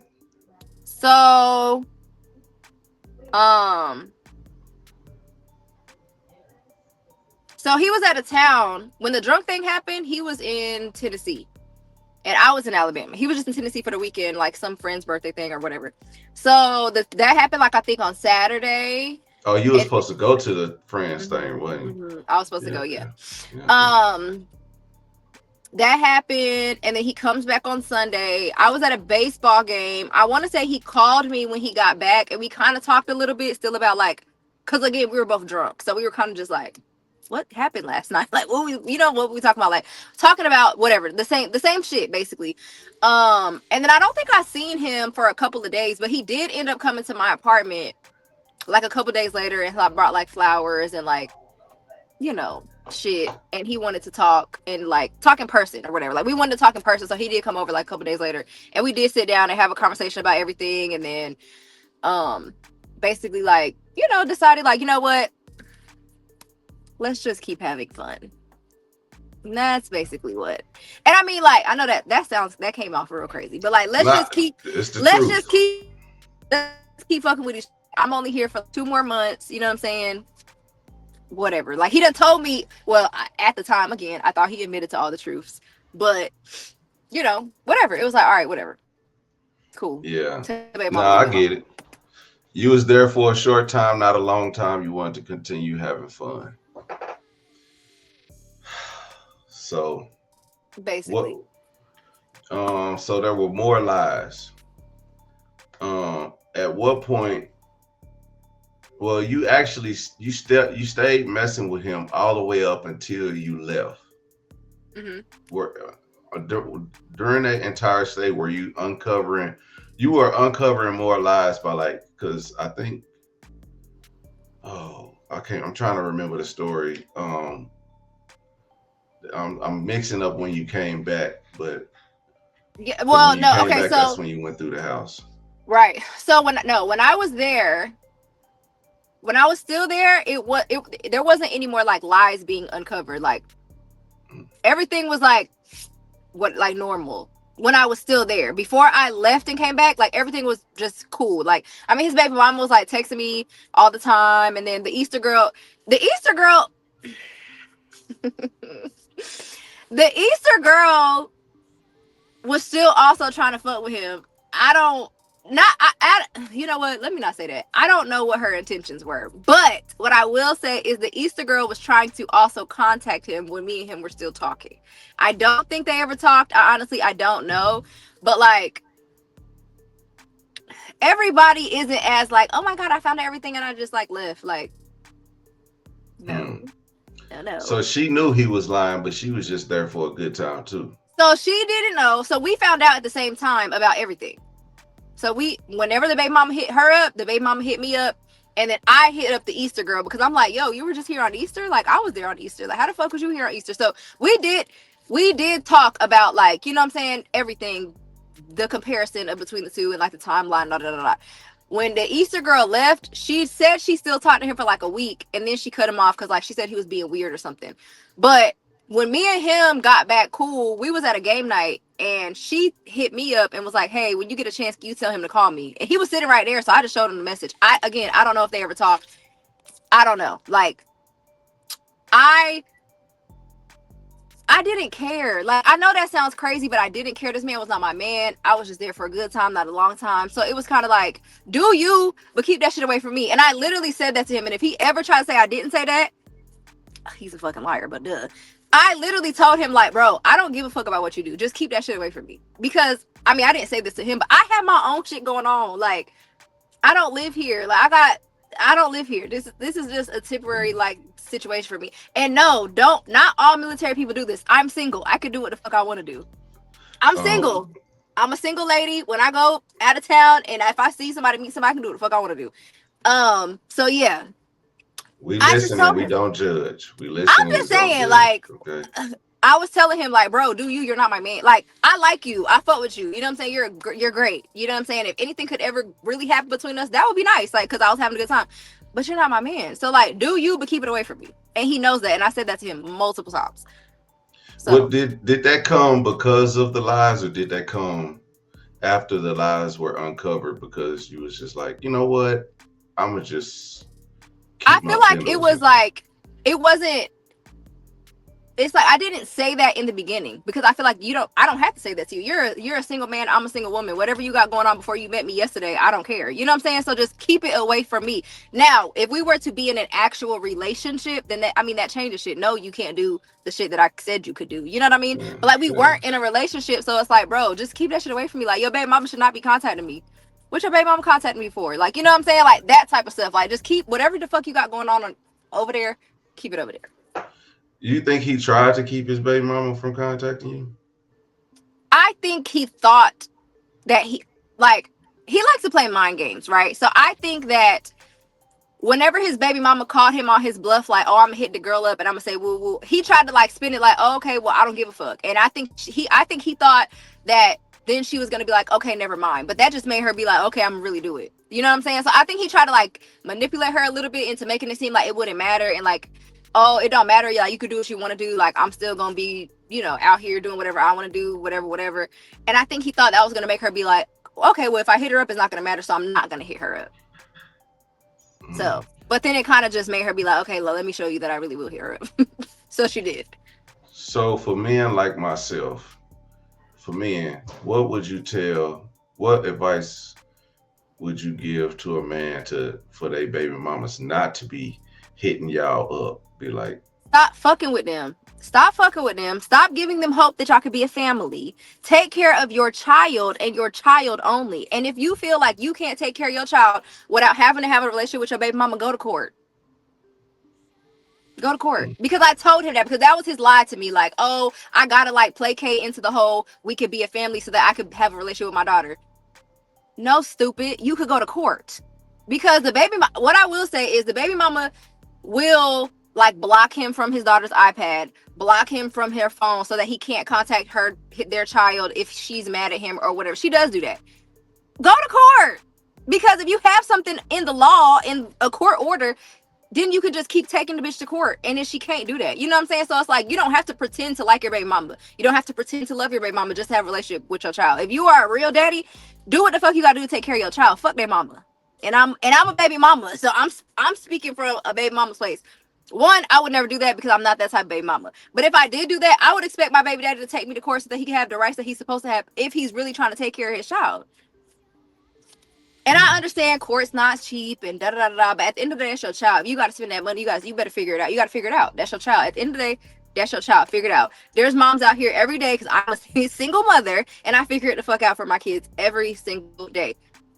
Speaker 2: So, um, so he was out of town when the drunk thing happened. He was in Tennessee, and I was in Alabama. He was just in Tennessee for the weekend, like some friend's birthday thing or whatever. So that happened, like I think on Saturday.
Speaker 1: oh, you were
Speaker 2: And
Speaker 1: supposed to go to the friends thing, wasn't you?
Speaker 2: I was supposed to
Speaker 1: Yeah,
Speaker 2: go,
Speaker 1: yeah,
Speaker 2: yeah.
Speaker 1: yeah.
Speaker 2: That happened, and then he comes back on Sunday. I was at a baseball game. I want to say he called me when he got back, and we kind of talked a little bit still about like, because again we were both drunk, so we were kind of just like, what happened last night? Like, what we talking about? Like talking about whatever, the same shit basically. And then I don't think I seen him for a couple of days, but he did end up coming to my apartment like a couple days later, and I brought like flowers and like, shit, and he wanted to talk and like talk in person or whatever. Like we wanted to talk in person, so he did come over like a couple days later, and we did sit down and have a conversation about everything, and then basically like, decided like, you know what, let's just keep having fun. And that's basically what. And I mean, like, I know that came off real crazy, but like,
Speaker 1: It's the
Speaker 2: let's
Speaker 1: truth.
Speaker 2: just keep fucking with each other. I'm only here for 2 more months, you know what I'm saying? Whatever. Like, he done told me, well, at the time, again, I thought he admitted to all the truths, but whatever. It was like, all right, whatever, cool.
Speaker 1: Yeah.
Speaker 2: Tell baby
Speaker 1: No,
Speaker 2: mama, leave
Speaker 1: I
Speaker 2: me alone.
Speaker 1: get it. You was there for a short time, not a long time. You wanted to continue having fun. So
Speaker 2: Basically.
Speaker 1: what? So there were more lies. At what point? Well, you actually you stayed messing with him all the way up until you left.
Speaker 2: Mm-hmm.
Speaker 1: Were during that entire stay, were you uncovering? You were uncovering more lies by like, because I think, oh, I can't. I'm trying to remember the story. I'm mixing up when you came back, but
Speaker 2: Yeah.
Speaker 1: because
Speaker 2: Well,
Speaker 1: when you
Speaker 2: no.
Speaker 1: came
Speaker 2: Okay.
Speaker 1: back, that's
Speaker 2: So
Speaker 1: when you went through the house.
Speaker 2: right. So when I was there, when I was still there, there wasn't any more like lies being uncovered. Like everything was like normal. When I was still there, before I left and came back, like everything was just cool. Like, I mean, his baby mom was like texting me all the time, and then the Easter girl, the Easter girl was still also trying to fuck with him. I don't not I you know what? Let me not say that. I don't know what her intentions were. But what I will say is the Easter girl was trying to also contact him when me and him were still talking. I don't think they ever talked. I don't know. But like everybody isn't as like, oh my God, I found everything and I just like left. Like, no.
Speaker 1: Hmm.
Speaker 2: No.
Speaker 1: So she knew he was lying, but she was just there for a good time too.
Speaker 2: So she didn't know. So we found out at the same time about everything. So whenever the baby mama hit her up, the baby mama hit me up, and then I hit up the Easter girl because I'm like, yo, you were just here on Easter? Like, I was there on Easter. Like, how the fuck was you here on Easter? So we did talk about like, you know what I'm saying, everything, the comparison of between the two and like the timeline, da da da da. When the Easter girl left, she said she still talked to him for like a week, and then she cut him off because like she said he was being weird or something. But when me and him got back cool, we was at a game night, and she hit me up and was like, hey, when you get a chance, can you tell him to call me? And he was sitting right there, so I just showed him the message. I don't know if they ever talked. I don't know. Like, I didn't care. Like, I know that sounds crazy, but I didn't care. This man was not my man. I was just there for a good time, not a long time. So it was kind of like, do you, but keep that shit away from me. And I literally said that to him. And if he ever tried to say I didn't say that, he's a fucking liar, but duh. I literally told him, like, bro, I don't give a fuck about what you do. Just keep that shit away from me. Because, I mean, I didn't say this to him, but I have my own shit going on. Like, I don't live here. Like, I don't live here. This is just a temporary, like, situation for me. And no, not all military people do this. I'm single. I can do what the fuck I want to do. I'm single. I'm a single lady. When I go out of town and if I see somebody, meet somebody, I can do what the fuck I want to do. So yeah.
Speaker 1: We listen and we don't judge. We listen.
Speaker 2: I'm just saying, like, okay. I was telling him, like, bro, you're not my man. Like, I like you. I fuck with you. You know what I'm saying? You're great. You know what I'm saying? If anything could ever really happen between us, that would be nice. Like, because I was having a good time. But you're not my man. So, like, do you, but keep it away from me. And he knows that. And I said that to him multiple times. So,
Speaker 1: well, did that come because of the lies, or did that come after the lies were uncovered? Because you was just like, you know what? I'm going to just...
Speaker 2: I feel like it was like, it wasn't... It's like I didn't say that in the beginning because I feel like I don't have to say that to you. You're a single man, I'm a single woman. Whatever you got going on before you met me yesterday, I don't care. You know what I'm saying? So just keep it away from me. Now, if we were to be in an actual relationship, then that changes shit. No, you can't do the shit that I said you could do. You know what I mean? But like we weren't in a relationship, so it's like, bro, just keep that shit away from me. Like your baby mama should not be contacting me. What's your baby mama contacting me for? Like, you know what I'm saying? Like that type of stuff. Like just keep whatever the fuck you got going on over there, keep it over there.
Speaker 1: You think he tried to keep his baby mama from contacting you?
Speaker 2: I think he thought that he likes to play mind games, right? So I think that whenever his baby mama called him on his bluff, like, oh, I'm gonna hit the girl up and I'm gonna say woo woo, he tried to like spin it like, oh, okay, well, I don't give a fuck. And I think he thought that then she was gonna be like, okay, never mind. But that just made her be like, okay, I'm gonna really do it. You know what I'm saying? So I think he tried to like manipulate her a little bit into making it seem like it wouldn't matter and like, oh, it don't matter. Yeah, you could do what you want to do. Like, I'm still going to be, out here doing whatever I want to do, whatever. And I think he thought that was going to make her be like, okay, well, if I hit her up, it's not going to matter. So I'm not going to hit her up. So, but then it kind of just made her be like, okay, let me show you that I really will hit her up. So she did.
Speaker 1: So for men like myself, what advice would you give to a man for their baby mamas not to be hitting y'all up? Be like,
Speaker 2: stop fucking with them. Stop giving them hope that y'all could be a family. Take care of your child and your child only. And if you feel like you can't take care of your child without having to have a relationship with your baby mama, go to court. Because I told him that, because that was his lie to me. Like, oh, I gotta like placate into the whole we could be a family so that I could have a relationship with my daughter. No, stupid. You could go to court. Because what I will say is the baby mama will like block him from his daughter's iPad, block him from her phone so that he can't contact their child if she's mad at him or whatever. She does do that. Go to court. Because if you have something in the law, in a court order, then you could just keep taking the bitch to court. And then she can't do that. You know what I'm saying? So it's like, you don't have to pretend to like your baby mama. You don't have to pretend to love your baby mama just to have a relationship with your child. If you are a real daddy, do what the fuck you gotta do to take care of your child. Fuck their mama. And I'm a baby mama, so I'm speaking from a baby mama's place. One, I would never do that because I'm not that type of baby mama. But if I did do that, I would expect my baby daddy to take me to court so that he can have the rights that he's supposed to have if he's really trying to take care of his child. And I understand court's not cheap and da-da-da-da, but at the end of the day, that's your child. If you got to spend that money, you better figure it out. You got to figure it out. That's your child. At the end of the day, that's your child. Figure it out. There's moms out here every day because I'm a single mother and I figure it the fuck out for my kids every single day.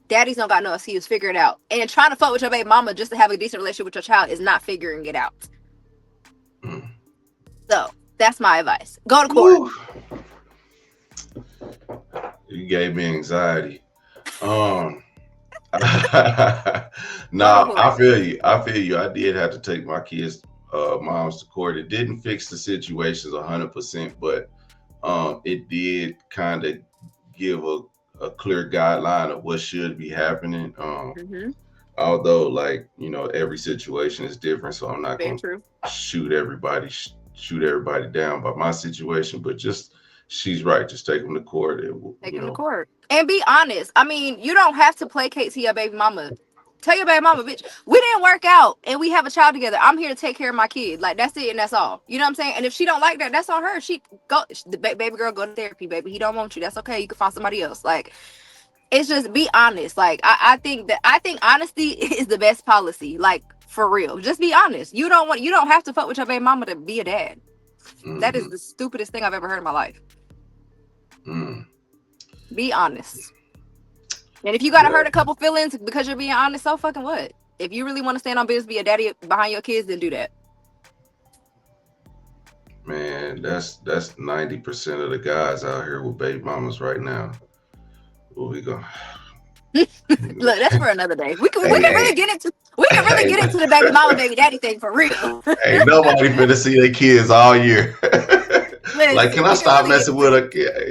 Speaker 2: Daddies don't got no excuse. Figure it out. And trying to fuck with your baby mama just to have a decent relationship with your child is not figuring it out. So that's my advice. Go to court.
Speaker 1: You gave me anxiety. No, I feel you. I did have to take my kids' moms to court. It didn't fix the situations 100%, but it did kind of give a clear guideline of what should be happening. Although, like, every situation is different, so I'm not going to shoot everybody down by my situation, but just she's right. Just take them to court. And,
Speaker 2: Take him to court. And be honest. I mean, you don't have to placate to your baby mama. Tell your baby mama, bitch, we didn't work out and we have a child together. I'm here to take care of my kid. Like, that's it and that's all. You know what I'm saying? And if she don't like that, that's on her. She go, the baby girl, go to therapy, baby. He don't want you. That's okay. You can find somebody else. Like, it's just be honest. Like, I think honesty is the best policy. Like, for real. Just be honest. You don't have to fuck with your baby mama to be a dad. Mm-hmm. That is the stupidest thing I've ever heard in my life. Be honest. And if you gotta hurt a couple feelings because you're being honest, so fucking what? If you really want to stand on business, be a daddy behind your kids, then do that.
Speaker 1: Man, that's 90% of the guys out here with baby mamas right now. Where we go?
Speaker 2: Look, that's for another day. We can really get into the baby mama, baby daddy thing for real.
Speaker 1: Ain't nobody finna see their kids all year. Like, can I stop messing with her?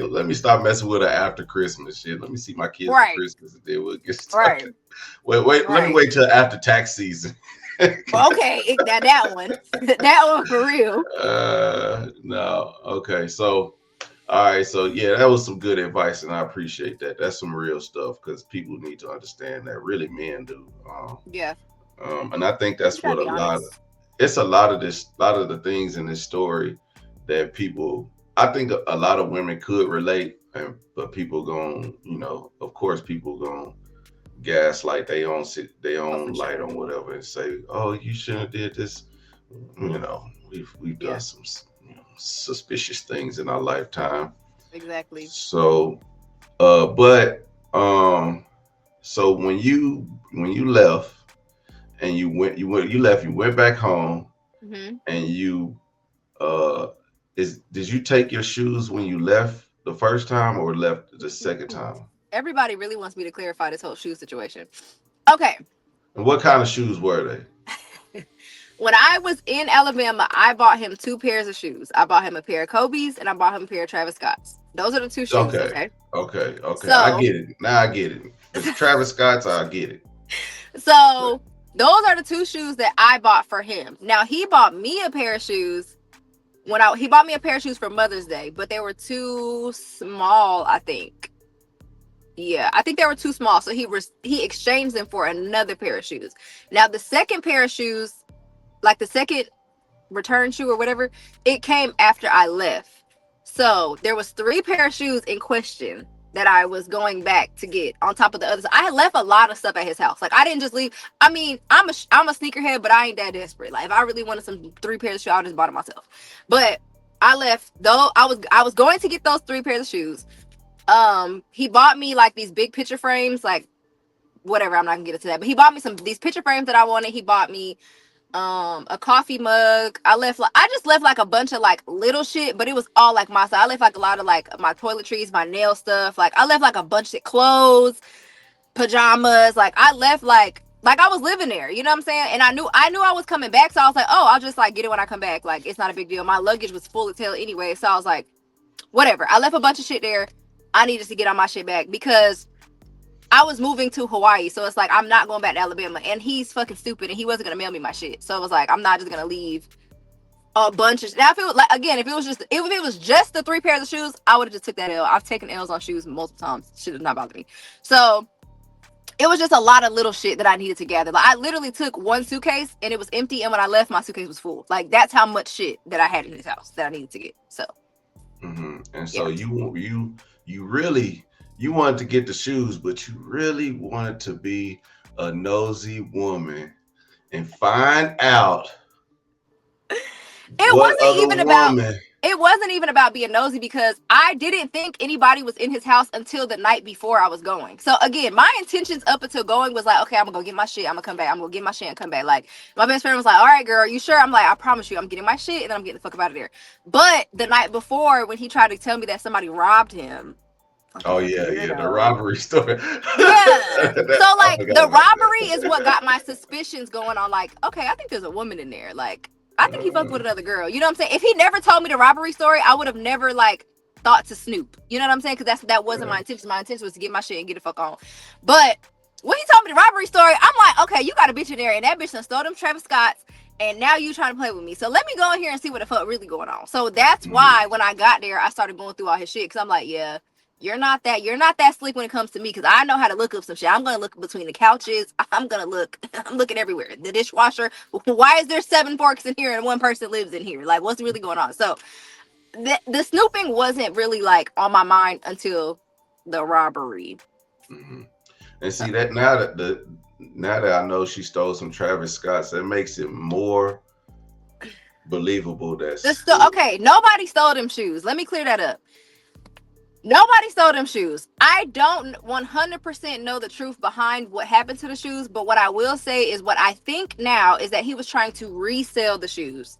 Speaker 1: Let me stop messing with her after Christmas. Shit, let me see my kids for Christmas, and then we'll get started. Wait. Let me wait till after tax season.
Speaker 2: Okay, that one for real.
Speaker 1: No, okay. So, all right. So yeah, that was some good advice, and I appreciate that. That's some real stuff because people need to understand that. Really, men do. And I think that's what a lot of the things in this story that people, I think a lot of women could relate, but people going, of course, people going gaslight they own light on whatever and say, oh, you shouldn't have did this. We've done some suspicious things in our lifetime.
Speaker 2: Exactly.
Speaker 1: So, so when you left and you went back home, and you did you take your shoes when you left the first time or left the second time?
Speaker 2: Everybody really wants me to clarify this whole shoe situation. Okay.
Speaker 1: And what kind of shoes were they?
Speaker 2: When I was in Alabama, I bought him 2 pairs of shoes. I bought him a pair of Kobe's and I bought him a pair of Travis Scott's. Those are the 2 shoes. Okay.
Speaker 1: So, I get it. Now I get it. It's Travis Scott's, I get it.
Speaker 2: So those are the 2 shoes that I bought for him. Now he bought me a pair of shoes he bought me a pair of shoes for Mother's Day, but they were too small, I think. Yeah, I think they were too small. So he exchanged them for another pair of shoes. Now the second pair of shoes, like the second return shoe or whatever, it came after I left. So there was 3 pair of shoes in question that I was going back to get on top of the others. I had left a lot of stuff at his house. Like, I didn't just leave. I mean, I'm a sneakerhead, but I ain't that desperate. Like, if I really wanted some 3 pairs of shoes, I just bought it myself. But I left, though. I was going to get those 3 pairs of shoes. He bought me like these big picture frames, like whatever. I'm not gonna get into that, but he bought me these picture frames that I wanted. He bought me a coffee mug. I just left like a bunch of like little shit, but it was all like my stuff. I left like a lot of like my toiletries, my nail stuff. Like I left like a bunch of clothes, pajamas. Like I left like I was living there, you know what I'm saying? And I knew I was coming back, so I was like, oh, I'll just like get it when I come back. Like, it's not a big deal. My luggage was full of tail anyway, so I was like, whatever. I left a bunch of shit there. I needed to get all my shit back because I was moving to Hawaii, so it's like I'm not going back to Alabama, and he's fucking stupid, and he wasn't gonna mail me my shit. So it was like I'm not just gonna leave a bunch of. Now if it was like, again, if it was just the 3 pairs of shoes, I would have just took that L. I've taken L's on shoes multiple times. Shit does not bother me. So it was just a lot of little shit that I needed to gather. Like I literally took 1 suitcase and it was empty, and when I left, my suitcase was full. Like that's how much shit that I had in his house that I needed to get. So.
Speaker 1: And so you really. You wanted to get the shoes, but you really wanted to be a nosy woman and find out. It
Speaker 2: wasn't even about being nosy because I didn't think anybody was in his house until the night before I was going. So again, my intentions up until going was like, okay, I'm gonna go get my shit. I'm gonna come back. I'm gonna get my shit and come back. Like my best friend was like, all right, girl, you sure? I'm like, I promise you, I'm getting my shit and then I'm getting the fuck up out of there. But the night before, when he tried to tell me that somebody robbed him.
Speaker 1: Oh yeah, the robbery story.
Speaker 2: Yeah. So like the robbery is what got my suspicions going on. Like, okay, I think there's a woman in there. Like, I think he fucked with another girl. You know what I'm saying? If he never told me the robbery story, I would have never like thought to snoop. You know what I'm saying? Because that wasn't my intention. My intention was to get my shit and get the fuck on. But when he told me the robbery story, I'm like, okay, you got a bitch in there, and that bitch done stole them Travis Scott's And now you trying to play with me. So let me go in here and see what the fuck really going on. So that's why when I got there, I started going through all his shit. Cause I'm like, yeah, you're not that slick when it comes to me. Cause I know how to look up some shit. I'm going to look between the couches. I'm looking everywhere. The dishwasher. Why is there 7 forks in here and 1 person lives in here? Like, what's really going on? So the snooping wasn't really like on my mind until the robbery.
Speaker 1: And see that now that I know she stole some Travis Scott's, that makes it more believable.
Speaker 2: Okay, nobody stole them shoes. Let me clear that up. Nobody stole them shoes. I don't 100% know the truth behind what happened to the shoes, but what I will say is what I think now is that he was trying to resell the shoes.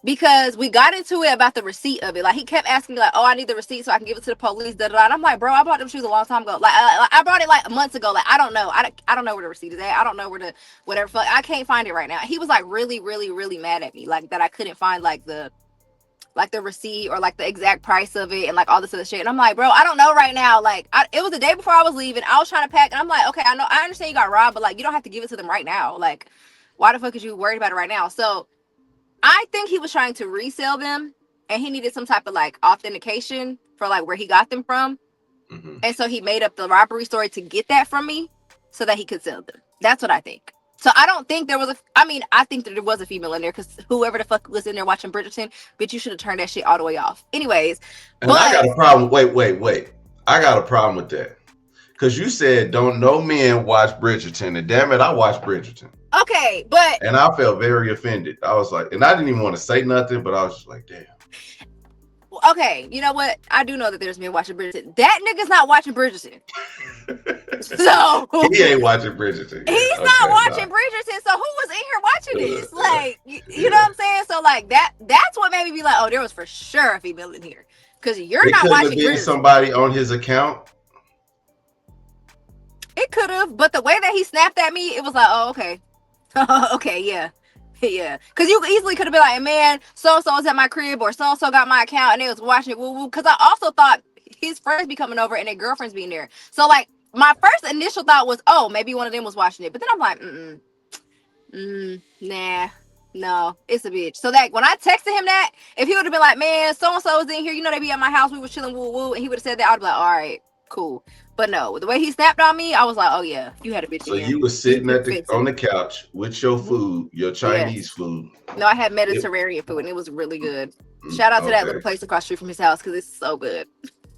Speaker 2: Because we got into it about the receipt of it. Like, he kept asking me, like, oh, I need the receipt so I can give it to the police. Da, da, da. And I'm like, bro, I bought them shoes a long time ago. Like, I brought it like months ago. Like, I don't know. I don't know where the receipt is at. I don't know where the whatever. Fuck, I can't find it right now. He was like really, really, really mad at me. Like, that I couldn't find like the receipt or like the exact price of it and like all this other shit. And I'm like, bro, I don't know right now. Like, it was the day before I was leaving. I was trying to pack. And I'm like, okay, I understand you got robbed, but like, you don't have to give it to them right now. Like, why the fuck is you worried about it right now? So I think he was trying to resell them and he needed some type of like authentication for like where he got them from. And so he made up the robbery story to get that from me so that he could sell them. That's what I think. So I don't think there was I think that there was a female in there because whoever the fuck was in there watching Bridgerton, bitch, you should have turned that shit all the way off. Anyways.
Speaker 1: And I got a problem. Wait. I got a problem with that. Because you said don't no men watch Bridgerton. And damn it, I watched Bridgerton.
Speaker 2: Okay, but...
Speaker 1: And I felt very offended. I was like... And I didn't even want to say nothing, but I was just like, damn.
Speaker 2: Okay, you know what? I do know that there's men watching Bridgerton. That nigga's not watching Bridgerton. So...
Speaker 1: He ain't watching Bridgerton.
Speaker 2: He's not watching Bridgerton, so who was in here watching this? Like, you know what I'm saying? So, like, that's what made me be like, oh, there was for sure a female in here. Because you're not watching Bridgerton.
Speaker 1: Somebody on his account?
Speaker 2: It could have, but the way that he snapped at me, it was like, oh, okay. Okay, yeah. Because you easily could have been like, man, so-and-so was at my crib or so-and-so got my account and they was watching it. Woo-woo. Because I also thought his friends be coming over and their girlfriends being there. So, like, my first initial thought was, oh, maybe one of them was watching it. But then I'm like, nah, no, it's a bitch. So, that when I texted him that, if he would have been like, man, so-and-so was in here, you know, they be at my house, we was chilling, woo-woo, and he would have said that, I'd be like, all right, cool. But no, the way he snapped on me, I was like, oh yeah, you had a bitch.
Speaker 1: So you were sitting on the couch with your food, your Chinese food.
Speaker 2: No, I had Mediterranean food and it was really good. Shout out to that little place across the street from his house because it's so good.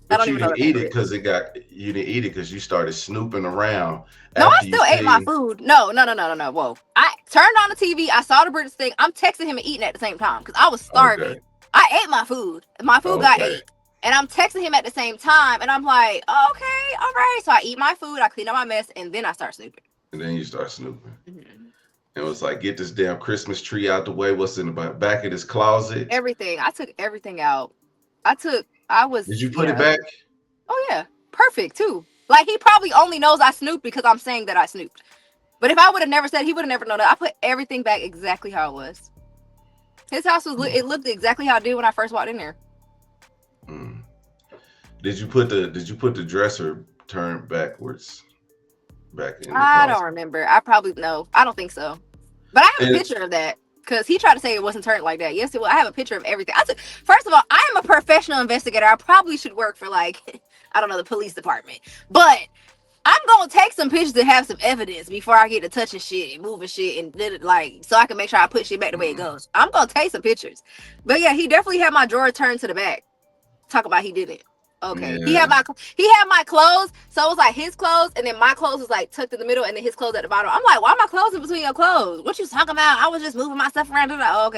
Speaker 1: But I don't even eat it because you didn't eat it because you started snooping around.
Speaker 2: No, I still ate my food. No. Whoa. I turned on the TV. I saw the British thing. I'm texting him and eating at the same time because I was starving. Okay. I ate my food. My food got ate. And I'm texting him at the same time. And I'm like, okay, all right. So I eat my food. I clean up my mess. And then I start snooping.
Speaker 1: And then you start snooping. And it was like, get this damn Christmas tree out the way. What's in the back of this closet?
Speaker 2: Everything. I took everything out. Did
Speaker 1: you put it back?
Speaker 2: Oh, yeah. Perfect, too. Like, he probably only knows I snooped because I'm saying that I snooped. But if I would have never said, he would have never known that. I put everything back exactly how it was. His house it looked exactly how it did when I first walked in there.
Speaker 1: Did you put the dresser turned backwards back in the
Speaker 2: I don't remember. I don't think so. But I have a picture of that because he tried to say it wasn't turned like that. Yes, it was. I have a picture of everything. First of all, I am a professional investigator. I probably should work for like, I don't know, the police department. But I'm gonna take some pictures to have some evidence before I get to touching shit and moving shit and like so I can make sure I put shit back the way it goes. I'm gonna take some pictures. But yeah, he definitely had my drawer turned to the back. Talk about he did it. Okay. Yeah. He had my clothes, so it was like his clothes, and then my clothes was like tucked in the middle, and then his clothes at the bottom. I'm like, why are my clothes in between your clothes? What you talking about? I was just moving my stuff around. Oh,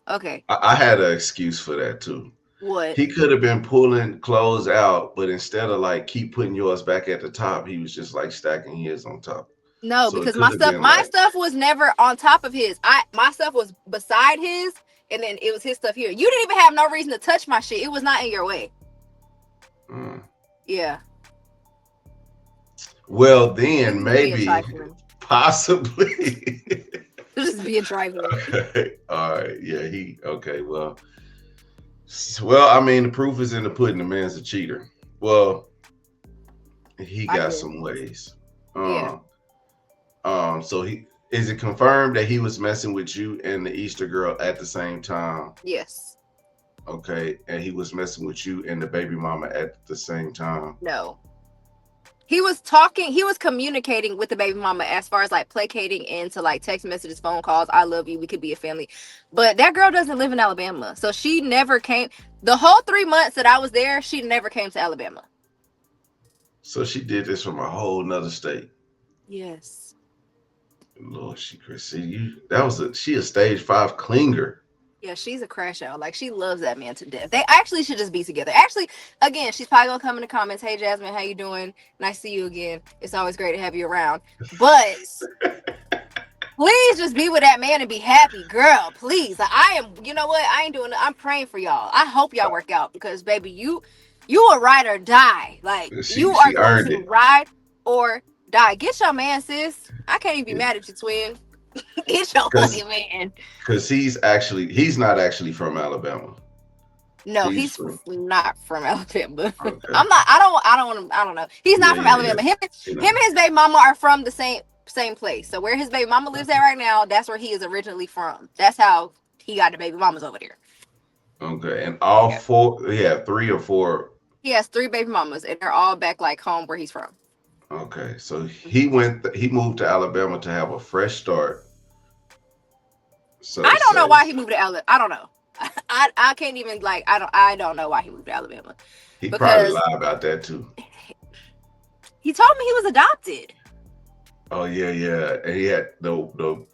Speaker 2: okay.
Speaker 1: I had an excuse for that too.
Speaker 2: What?
Speaker 1: He could have been pulling clothes out, but instead of like keep putting yours back at the top, he was just like stacking his on top.
Speaker 2: No, so because my stuff was never on top of his. My stuff was beside his, and then it was his stuff here. You didn't even have no reason to touch my shit. It was not in your way. Yeah.
Speaker 1: Well, then maybe, possibly.
Speaker 2: Just be a driver.
Speaker 1: All right. Yeah. Okay. Well. I mean, the proof is in the pudding. The man's a cheater. Well, he got some ways.
Speaker 2: Yeah.
Speaker 1: So Is it confirmed that he was messing with you and the Easter girl at the same time?
Speaker 2: Yes.
Speaker 1: Okay, and he was messing with you and the baby mama at the same time?
Speaker 2: No. He was communicating with the baby mama as far as like placating into like text messages, phone calls. I love you. We could be a family. But that girl doesn't live in Alabama. So she never came. The whole 3 months that I was there, she never came to Alabama.
Speaker 1: So she did this from a whole nother state.
Speaker 2: Yes.
Speaker 1: Lord, she crazy. She a stage 5 clinger.
Speaker 2: Yeah, she's a crash out. Like, she loves that man to death. They actually should just be together. Actually, again, she's probably gonna come in the comments. Hey, Jasmine, how you doing? Nice to see you again. It's always great to have you around. But please just be with that man and be happy, girl. Please. Like, you know what? I ain't doing it. I'm praying for y'all. I hope y'all work out because, baby, you a ride or die. Like, you are going to ride or die. Get your man, sis. I can't even be mad at you, twin. Get your fucking man.
Speaker 1: Because he's not actually from Alabama.
Speaker 2: No, he's not from Alabama. Okay. I don't know. He's not from Alabama. Him and his baby mama are from the same place. So where his baby mama lives at right now, that's where he is originally from. That's how he got the baby mamas over there.
Speaker 1: Okay, and all four, he had 3 or 4.
Speaker 2: He has 3 baby mamas, and they're all back like home where he's from.
Speaker 1: Okay, so he moved to Alabama to have a fresh start. So
Speaker 2: I don't know why he moved to Alabama. I don't know. I can't even I don't know why he moved to Alabama.
Speaker 1: He probably lied about that too.
Speaker 2: He told me he was adopted.
Speaker 1: Oh yeah. And he had the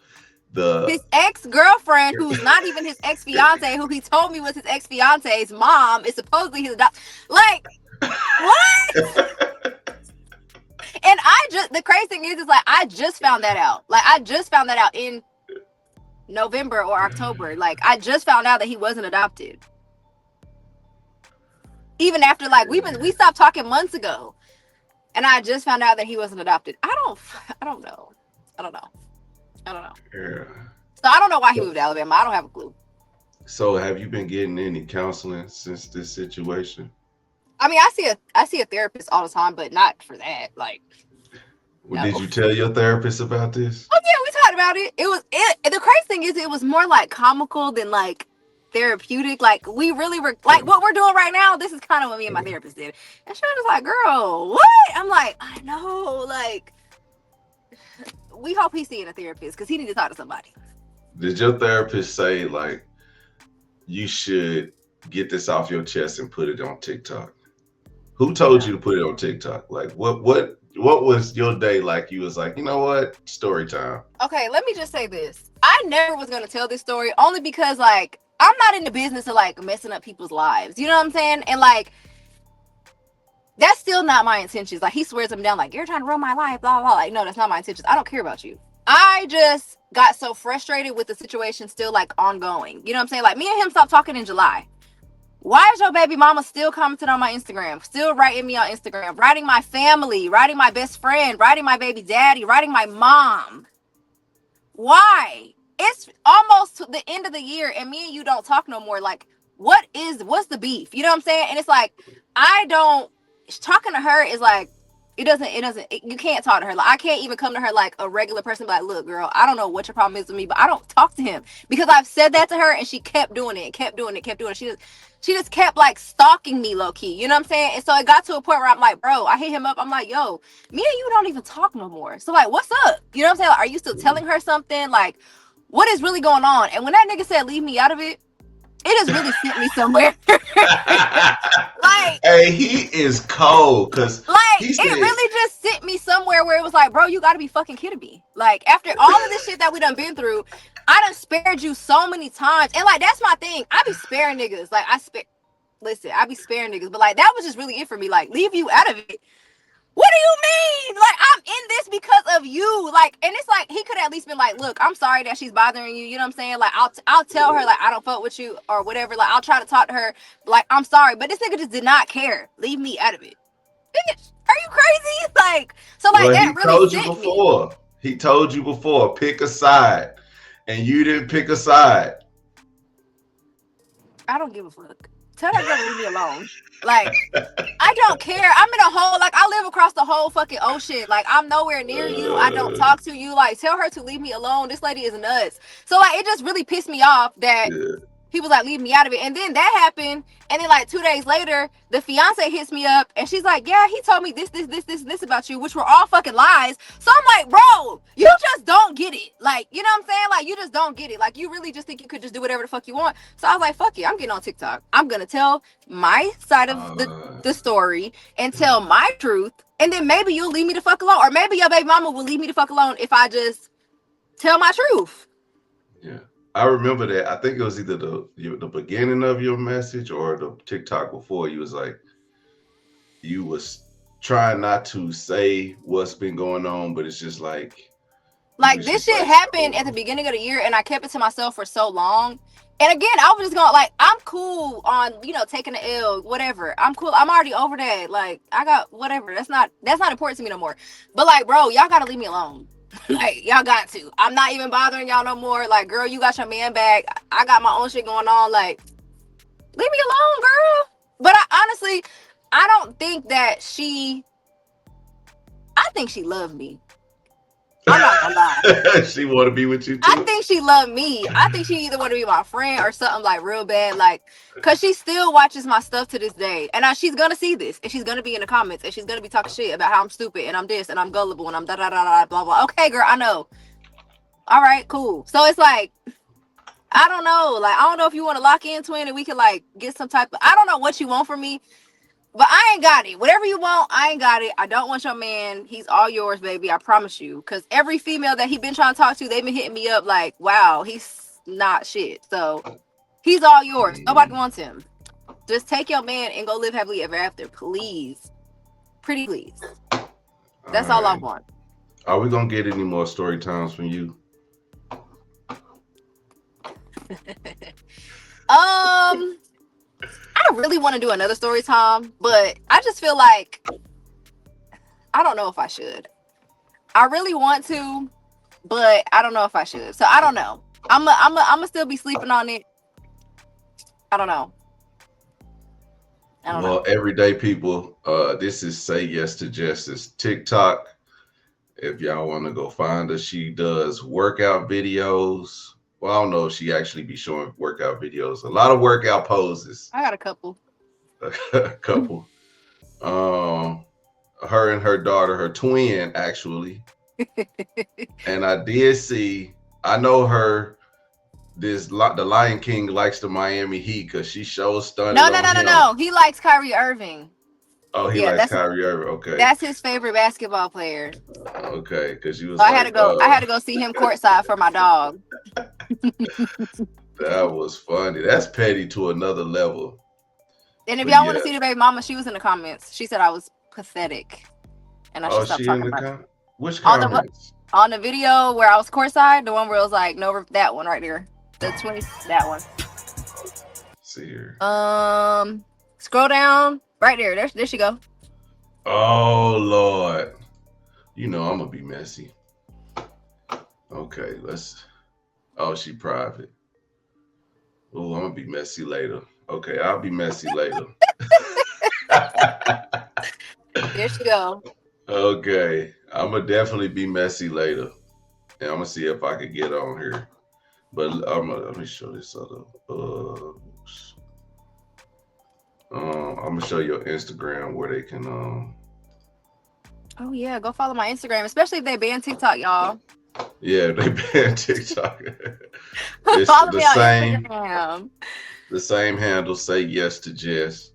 Speaker 2: his ex-girlfriend, who's not even his ex-fiance, who he told me was his ex-fiance's mom, is supposedly his adopted. Like, what? And the crazy thing is like I just found that out. Like I just found that out in November or October. Like I just found out that he wasn't adopted. Even after like we stopped talking months ago. And I just found out that he wasn't adopted. I don't know.
Speaker 1: Yeah.
Speaker 2: So I don't know why he moved to Alabama. I don't have a clue.
Speaker 1: So have you been getting any counseling since this situation?
Speaker 2: I mean, I see a therapist all the time, but not for that. Like,
Speaker 1: well, no. Did you tell your therapist about this?
Speaker 2: Oh yeah, we talked about it. The crazy thing is it was more like comical than like therapeutic. Like we really were like what we're doing right now. This is kind of what me and my therapist did. And she was like, girl, what? I'm like, I know, like we hope he's seeing a therapist because he needs to talk to somebody.
Speaker 1: Did your therapist say like you should get this off your chest and put it on TikTok? Who told you to put it on TikTok? Like what was your day like? You was like, you know what? Story time.
Speaker 2: Okay, let me just say this. I never was gonna tell this story only because like I'm not in the business of like messing up people's lives. You know what I'm saying? And like that's still not my intentions. Like he swears them down like you're trying to ruin my life, blah, blah, blah. Like, no, that's not my intentions. I don't care about you. I just got so frustrated with the situation still like ongoing. You know what I'm saying? Like me and him stopped talking in July. Why is your baby mama still commenting on my Instagram? Still writing me on Instagram, writing my family, writing my best friend, writing my baby daddy, writing my mom. Why? It's almost the end of the year and me and you don't talk no more. Like, what's the beef? You know what I'm saying? And it's like, talking to her is like, you can't talk to her. Like, I can't even come to her like a regular person, like, look, girl, I don't know what your problem is with me, but I don't talk to him because I've said that to her and she kept doing it. She just kept like stalking me low key. You know what I'm saying? And so it got to a point where I'm like, bro, I hit him up. I'm like, yo, me and you don't even talk no more. So like, what's up? You know what I'm saying? Like, are you still telling her something? Like, what is really going on? And when that nigga said, leave me out of it, it has really sent me somewhere. Like,
Speaker 1: hey, he is cold because
Speaker 2: it really just sent me somewhere where it was like, bro, you gotta be fucking kidding me. Like, after all of this shit that we done been through, I done spared you so many times. And like, that's my thing. I be sparing niggas. Like, I be sparing niggas. But like, that was just really it for me. Like, leave you out of it. What do you mean? Like, I'm in this because of you. Like, and it's like, he could at least been like, look, I'm sorry that she's bothering you. You know what I'm saying? Like, I'll tell her, like, I don't fuck with you or whatever. Like, I'll try to talk to her. Like, I'm sorry. But this nigga just did not care. Leave me out of it. Bitch, are you crazy? Like, so like, that really sent me.
Speaker 1: He told you before, pick a side. And you didn't pick a side.
Speaker 2: I don't give a fuck. tell that girl to leave me alone. Like, I don't care. I'm in a whole, like, I live across the whole fucking ocean. Like, I'm nowhere near you. I don't talk to you. Like, tell her to leave me alone. This lady is nuts. So, like, it just really pissed me off that he was like, leave me out of it. And then that happened. And then, like, 2 days later, the fiance hits me up and she's like, yeah, he told me this about you, which were all fucking lies. So I'm like, bro, you just don't get it. Like, you know what I'm saying? Like, you just don't get it. Like, you really just think you could just do whatever the fuck you want. So I was like, fuck yeah, I'm getting on TikTok. I'm going to tell my side of the story and tell my truth. And then maybe you'll leave me the fuck alone. Or maybe your baby mama will leave me the fuck alone if I just tell my truth.
Speaker 1: Yeah. I remember that. I think it was either the beginning of your message or the TikTok before. You was like, you was trying not to say what's been going on, but it's just like
Speaker 2: this shit happened at the beginning of the year, and I kept it to myself for so long. And again, I was just going, like, I'm cool on, you know, taking the L, whatever. I'm cool. I'm already over that. Like, I got whatever. That's not important to me no more. But like, bro, y'all gotta leave me alone. Like, y'all got to. I'm not even bothering y'all no more. Like, girl, you got your man back. I got my own shit going on. Like, leave me alone, girl. But honestly, I don't think that I think she loved me. I'm not gonna lie.
Speaker 1: She want to be with you too?
Speaker 2: I think she loved me. I think she either want to be my friend or something like real bad. Like, cause she still watches my stuff to this day. And she's gonna see this. And she's gonna be in the comments. And she's gonna be talking shit about how I'm stupid and I'm this and I'm gullible and I'm da-da-da-da blah blah. Okay, girl, I know. All right, cool. So it's like, I don't know. Like, I don't know if you want to lock in, twin, and we can like get some type of, I don't know what you want from me. But I ain't got it. Whatever you want, I ain't got it. I don't want your man. He's all yours, baby. I promise you. Because every female that he been trying to talk to, they've been hitting me up like, wow, he's not shit. So he's all yours. Nobody wants him. Just take your man and go live happily ever after, please. Pretty please. That's all I want.
Speaker 1: Are we going to get any more story times from you?
Speaker 2: I really want to do another story time, but I just feel like I don't know if I should. I really want to, but I don't know if I should. So I don't know. I'm still be sleeping on it. I don't know.
Speaker 1: Well, everyday people, this is SayYessToJess' TikTok. If y'all want to go find her, she does workout videos. Well, I don't know if she actually be showing workout videos. A lot of workout poses.
Speaker 2: I got a couple.
Speaker 1: A couple. Her and her daughter, her twin, actually. And I did see, I know her, the Lion King likes the Miami Heat because she shows stunning.
Speaker 2: No. He likes Kyrie Irving.
Speaker 1: Oh, he likes Kyrie Irving. Okay.
Speaker 2: That's his favorite basketball player.
Speaker 1: Okay, because you was
Speaker 2: I had to go see him courtside for my dog.
Speaker 1: That was funny. That's petty to another level.
Speaker 2: And if y'all want to see the baby mama, she was in the comments. She said I was pathetic. And I should stop talking about it.
Speaker 1: Which comments?
Speaker 2: On the video where I was courtside, the one where it was like, no, that one right there. The 20, that one.
Speaker 1: Let's see here.
Speaker 2: Scroll down. Right there. There she go.
Speaker 1: Oh, Lord. You know I'm going to be messy. Okay, oh, she private. Oh, I'm going to be messy later. Okay, I'll be messy later.
Speaker 2: There she go.
Speaker 1: Okay, I'm going to definitely be messy later. And I'm going to see if I can get on here. But let me show this other. I'm going to show your Instagram where they can.
Speaker 2: Oh, yeah, go follow my Instagram, especially if they ban TikTok, y'all.
Speaker 1: Yeah, they banned TikTok.
Speaker 2: It's follow me on Instagram.
Speaker 1: The same handle, SayYessToJess.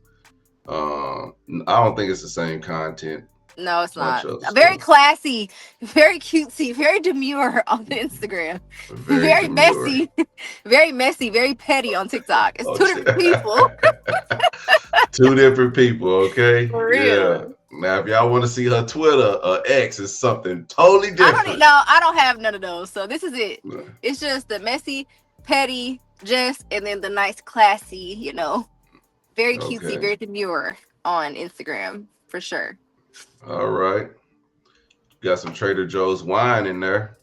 Speaker 1: I don't think it's the same content.
Speaker 2: No, it's not. Very classy, very cutesy, very demure on the Instagram. Very messy, very petty on TikTok. It's two different people.
Speaker 1: Two different people, okay?
Speaker 2: For real.
Speaker 1: Yeah. Now, if y'all want to see her Twitter, X is something totally different.
Speaker 2: I don't have none of those. So this is it. No. It's just the messy, petty, Jess, and then the nice, classy, you know, very cutesy, very demure on Instagram for sure.
Speaker 1: All right. Got some Trader Joe's wine in there.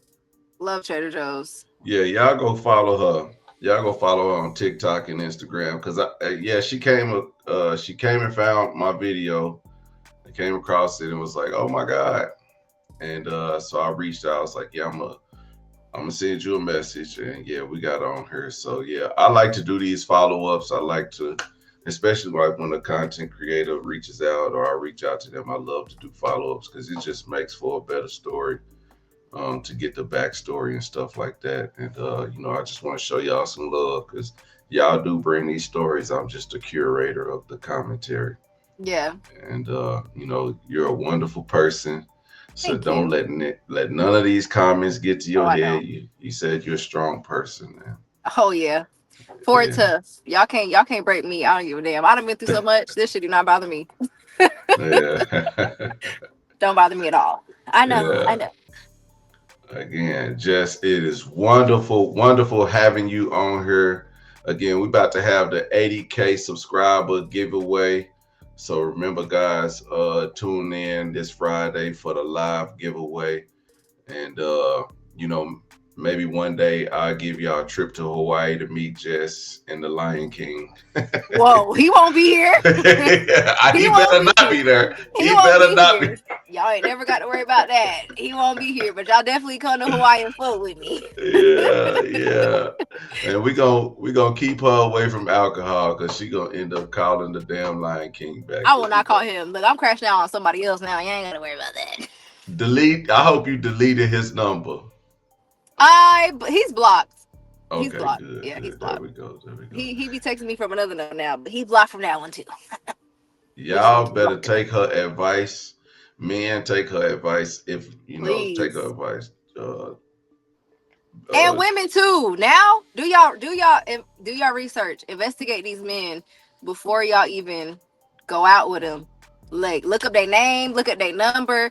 Speaker 2: Love Trader Joe's.
Speaker 1: Yeah, y'all go follow her. Y'all go follow her on TikTok and Instagram because yeah, she came and found my video. I came across it and was like, oh my god. And so I reached out. I was like, yeah, I'm gonna send you a message, and yeah, we got on her. So yeah, I like to do these follow ups. I like to, especially like when a content creator reaches out or I reach out to them. I love to do follow ups because it just makes for a better story. To get the backstory and stuff like that. And I just want to show y'all some love because y'all do bring these stories. I'm just a curator of the commentary.
Speaker 2: Yeah.
Speaker 1: And you're a wonderful person. So
Speaker 2: Thank
Speaker 1: don't
Speaker 2: you.
Speaker 1: let none of these comments get to
Speaker 2: Oh,
Speaker 1: your
Speaker 2: I
Speaker 1: head.
Speaker 2: know.
Speaker 1: You said you're a strong person, man.
Speaker 2: Oh yeah. For it
Speaker 1: Yeah.
Speaker 2: tough. Y'all can't break me. I don't give a damn. I done been through so much. This shit do not bother me.
Speaker 1: Yeah.
Speaker 2: Don't bother me at all. I know. I
Speaker 1: Yeah.
Speaker 2: know.
Speaker 1: Again, Jess, it is wonderful, wonderful having you on here. Again, we're about to have the 80K subscriber giveaway. So remember, guys, tune in this Friday for the live giveaway. And maybe one day I'll give y'all a trip to Hawaii to meet Jess and the Lion King.
Speaker 2: Whoa, he won't be here. He
Speaker 1: He
Speaker 2: won't
Speaker 1: better
Speaker 2: be
Speaker 1: not
Speaker 2: here.
Speaker 1: be there.
Speaker 2: He
Speaker 1: He
Speaker 2: won't
Speaker 1: better
Speaker 2: be
Speaker 1: not be.
Speaker 2: here. Y'all ain't never got to worry about that. He won't be here, but y'all definitely come to Hawaii and fuck with me.
Speaker 1: Yeah, yeah. And we gonna keep her away from alcohol because she gonna end up calling the damn Lion King back.
Speaker 2: I will
Speaker 1: Cause we
Speaker 2: not call
Speaker 1: go
Speaker 2: him. Look, I'm crashing out on somebody else now. You ain't got to worry about that.
Speaker 1: delete. I hope you deleted his number.
Speaker 2: He's blocked. He's
Speaker 1: Okay,
Speaker 2: blocked.
Speaker 1: good,
Speaker 2: Yeah, he's
Speaker 1: good. There
Speaker 2: blocked.
Speaker 1: we go. There we go.
Speaker 2: He be texting me from another number now, but he's blocked from that one too. We just gonna
Speaker 1: Y'all
Speaker 2: keep
Speaker 1: better
Speaker 2: rocking.
Speaker 1: take her advice. Men, take her advice. If take her
Speaker 2: Please.
Speaker 1: advice.
Speaker 2: And
Speaker 1: Uh,
Speaker 2: women too. Now, do y'all research, investigate these men before y'all even go out with them. Like, look up their name, look at their number.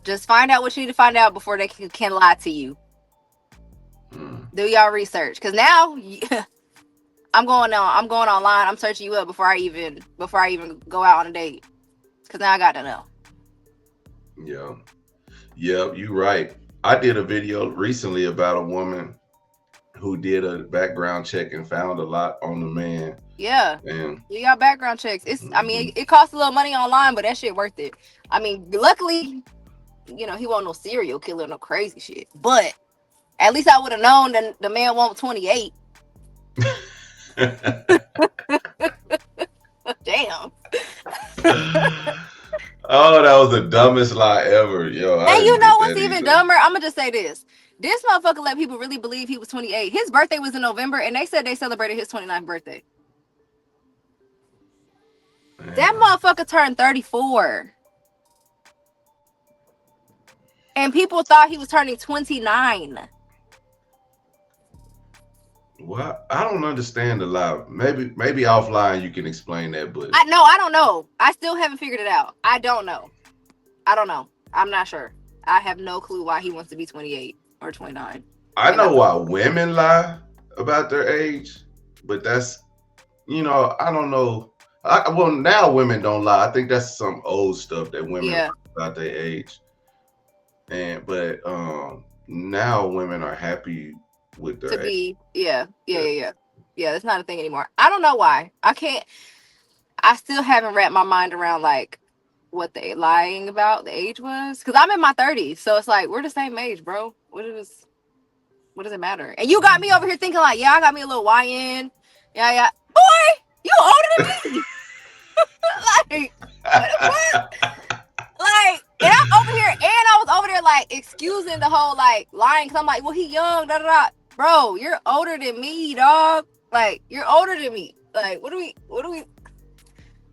Speaker 2: Just find out what you need to find out before they can lie to you.
Speaker 1: mm,
Speaker 2: Do y'all research? Because now I'm going online. I'm searching you up before I even go out on a date. Because now I got to know.
Speaker 1: yeah, yeah. You right. I did a video recently about a woman who did a background check and found a lot on the man.
Speaker 2: Yeah.
Speaker 1: And
Speaker 2: Do y'all background checks.
Speaker 1: mhm.
Speaker 2: It costs a little money online, but that shit worth it. I mean, luckily, he wasn't no serial killer, no crazy shit. But at least I would have known that the man won't 28. Damn.
Speaker 1: Oh, that was the dumbest lie ever. Yo, I
Speaker 2: And
Speaker 1: didn't
Speaker 2: you know
Speaker 1: get
Speaker 2: what's
Speaker 1: that
Speaker 2: even
Speaker 1: either.
Speaker 2: dumber? I'm gonna just say this. This motherfucker let people really believe he was 28. His birthday was in November, and they said they celebrated his 29th birthday. That
Speaker 1: Man.
Speaker 2: motherfucker turned 34. And people thought he was turning 29.
Speaker 1: Well, I don't understand the lie. Maybe offline you can explain that, but
Speaker 2: I don't know. I still haven't figured it out. I don't know. I'm not sure. I have no clue why he wants to be 28 or 29.
Speaker 1: I
Speaker 2: And not
Speaker 1: know why
Speaker 2: 34.
Speaker 1: women lie about their age, but that's I don't know. Well, now women don't lie. I think that's some old stuff that women lie
Speaker 2: Yeah.
Speaker 1: about their age, but now women are happy with
Speaker 2: To
Speaker 1: their age.
Speaker 2: be, yeah. Yeah,
Speaker 1: Yeah.
Speaker 2: yeah, yeah. Yeah, that's not a thing anymore. I don't know why. I still haven't wrapped my mind around like what they lying about the age was. Because I'm in my 30s. So it's like, we're the same age, bro. What does it matter? And you got me over here thinking like, yeah, I got me a little YN. Yeah, yeah. Boy, you older than me. Like, what? Like, and I'm over here, and I was over there like excusing the whole like lying because I'm like, well, he young, da da da. Bro, you're older than me, dog. Like, you're older than me. Like, what do we?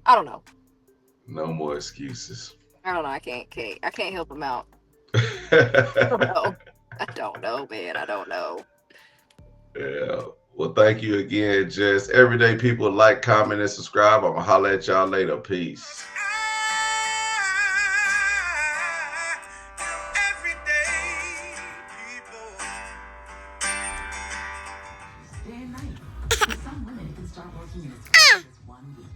Speaker 2: I don't know.
Speaker 1: No more excuses.
Speaker 2: I don't know. I can't help him out. I
Speaker 1: Yeah.
Speaker 2: don't know. I don't know, man. I don't know.
Speaker 1: Well, thank you again, Jess. Everyday people like, comment, and subscribe. I'm gonna holler at y'all later. Peace.
Speaker 3: Day and night. For some women, it can start working in as fast as 1 week.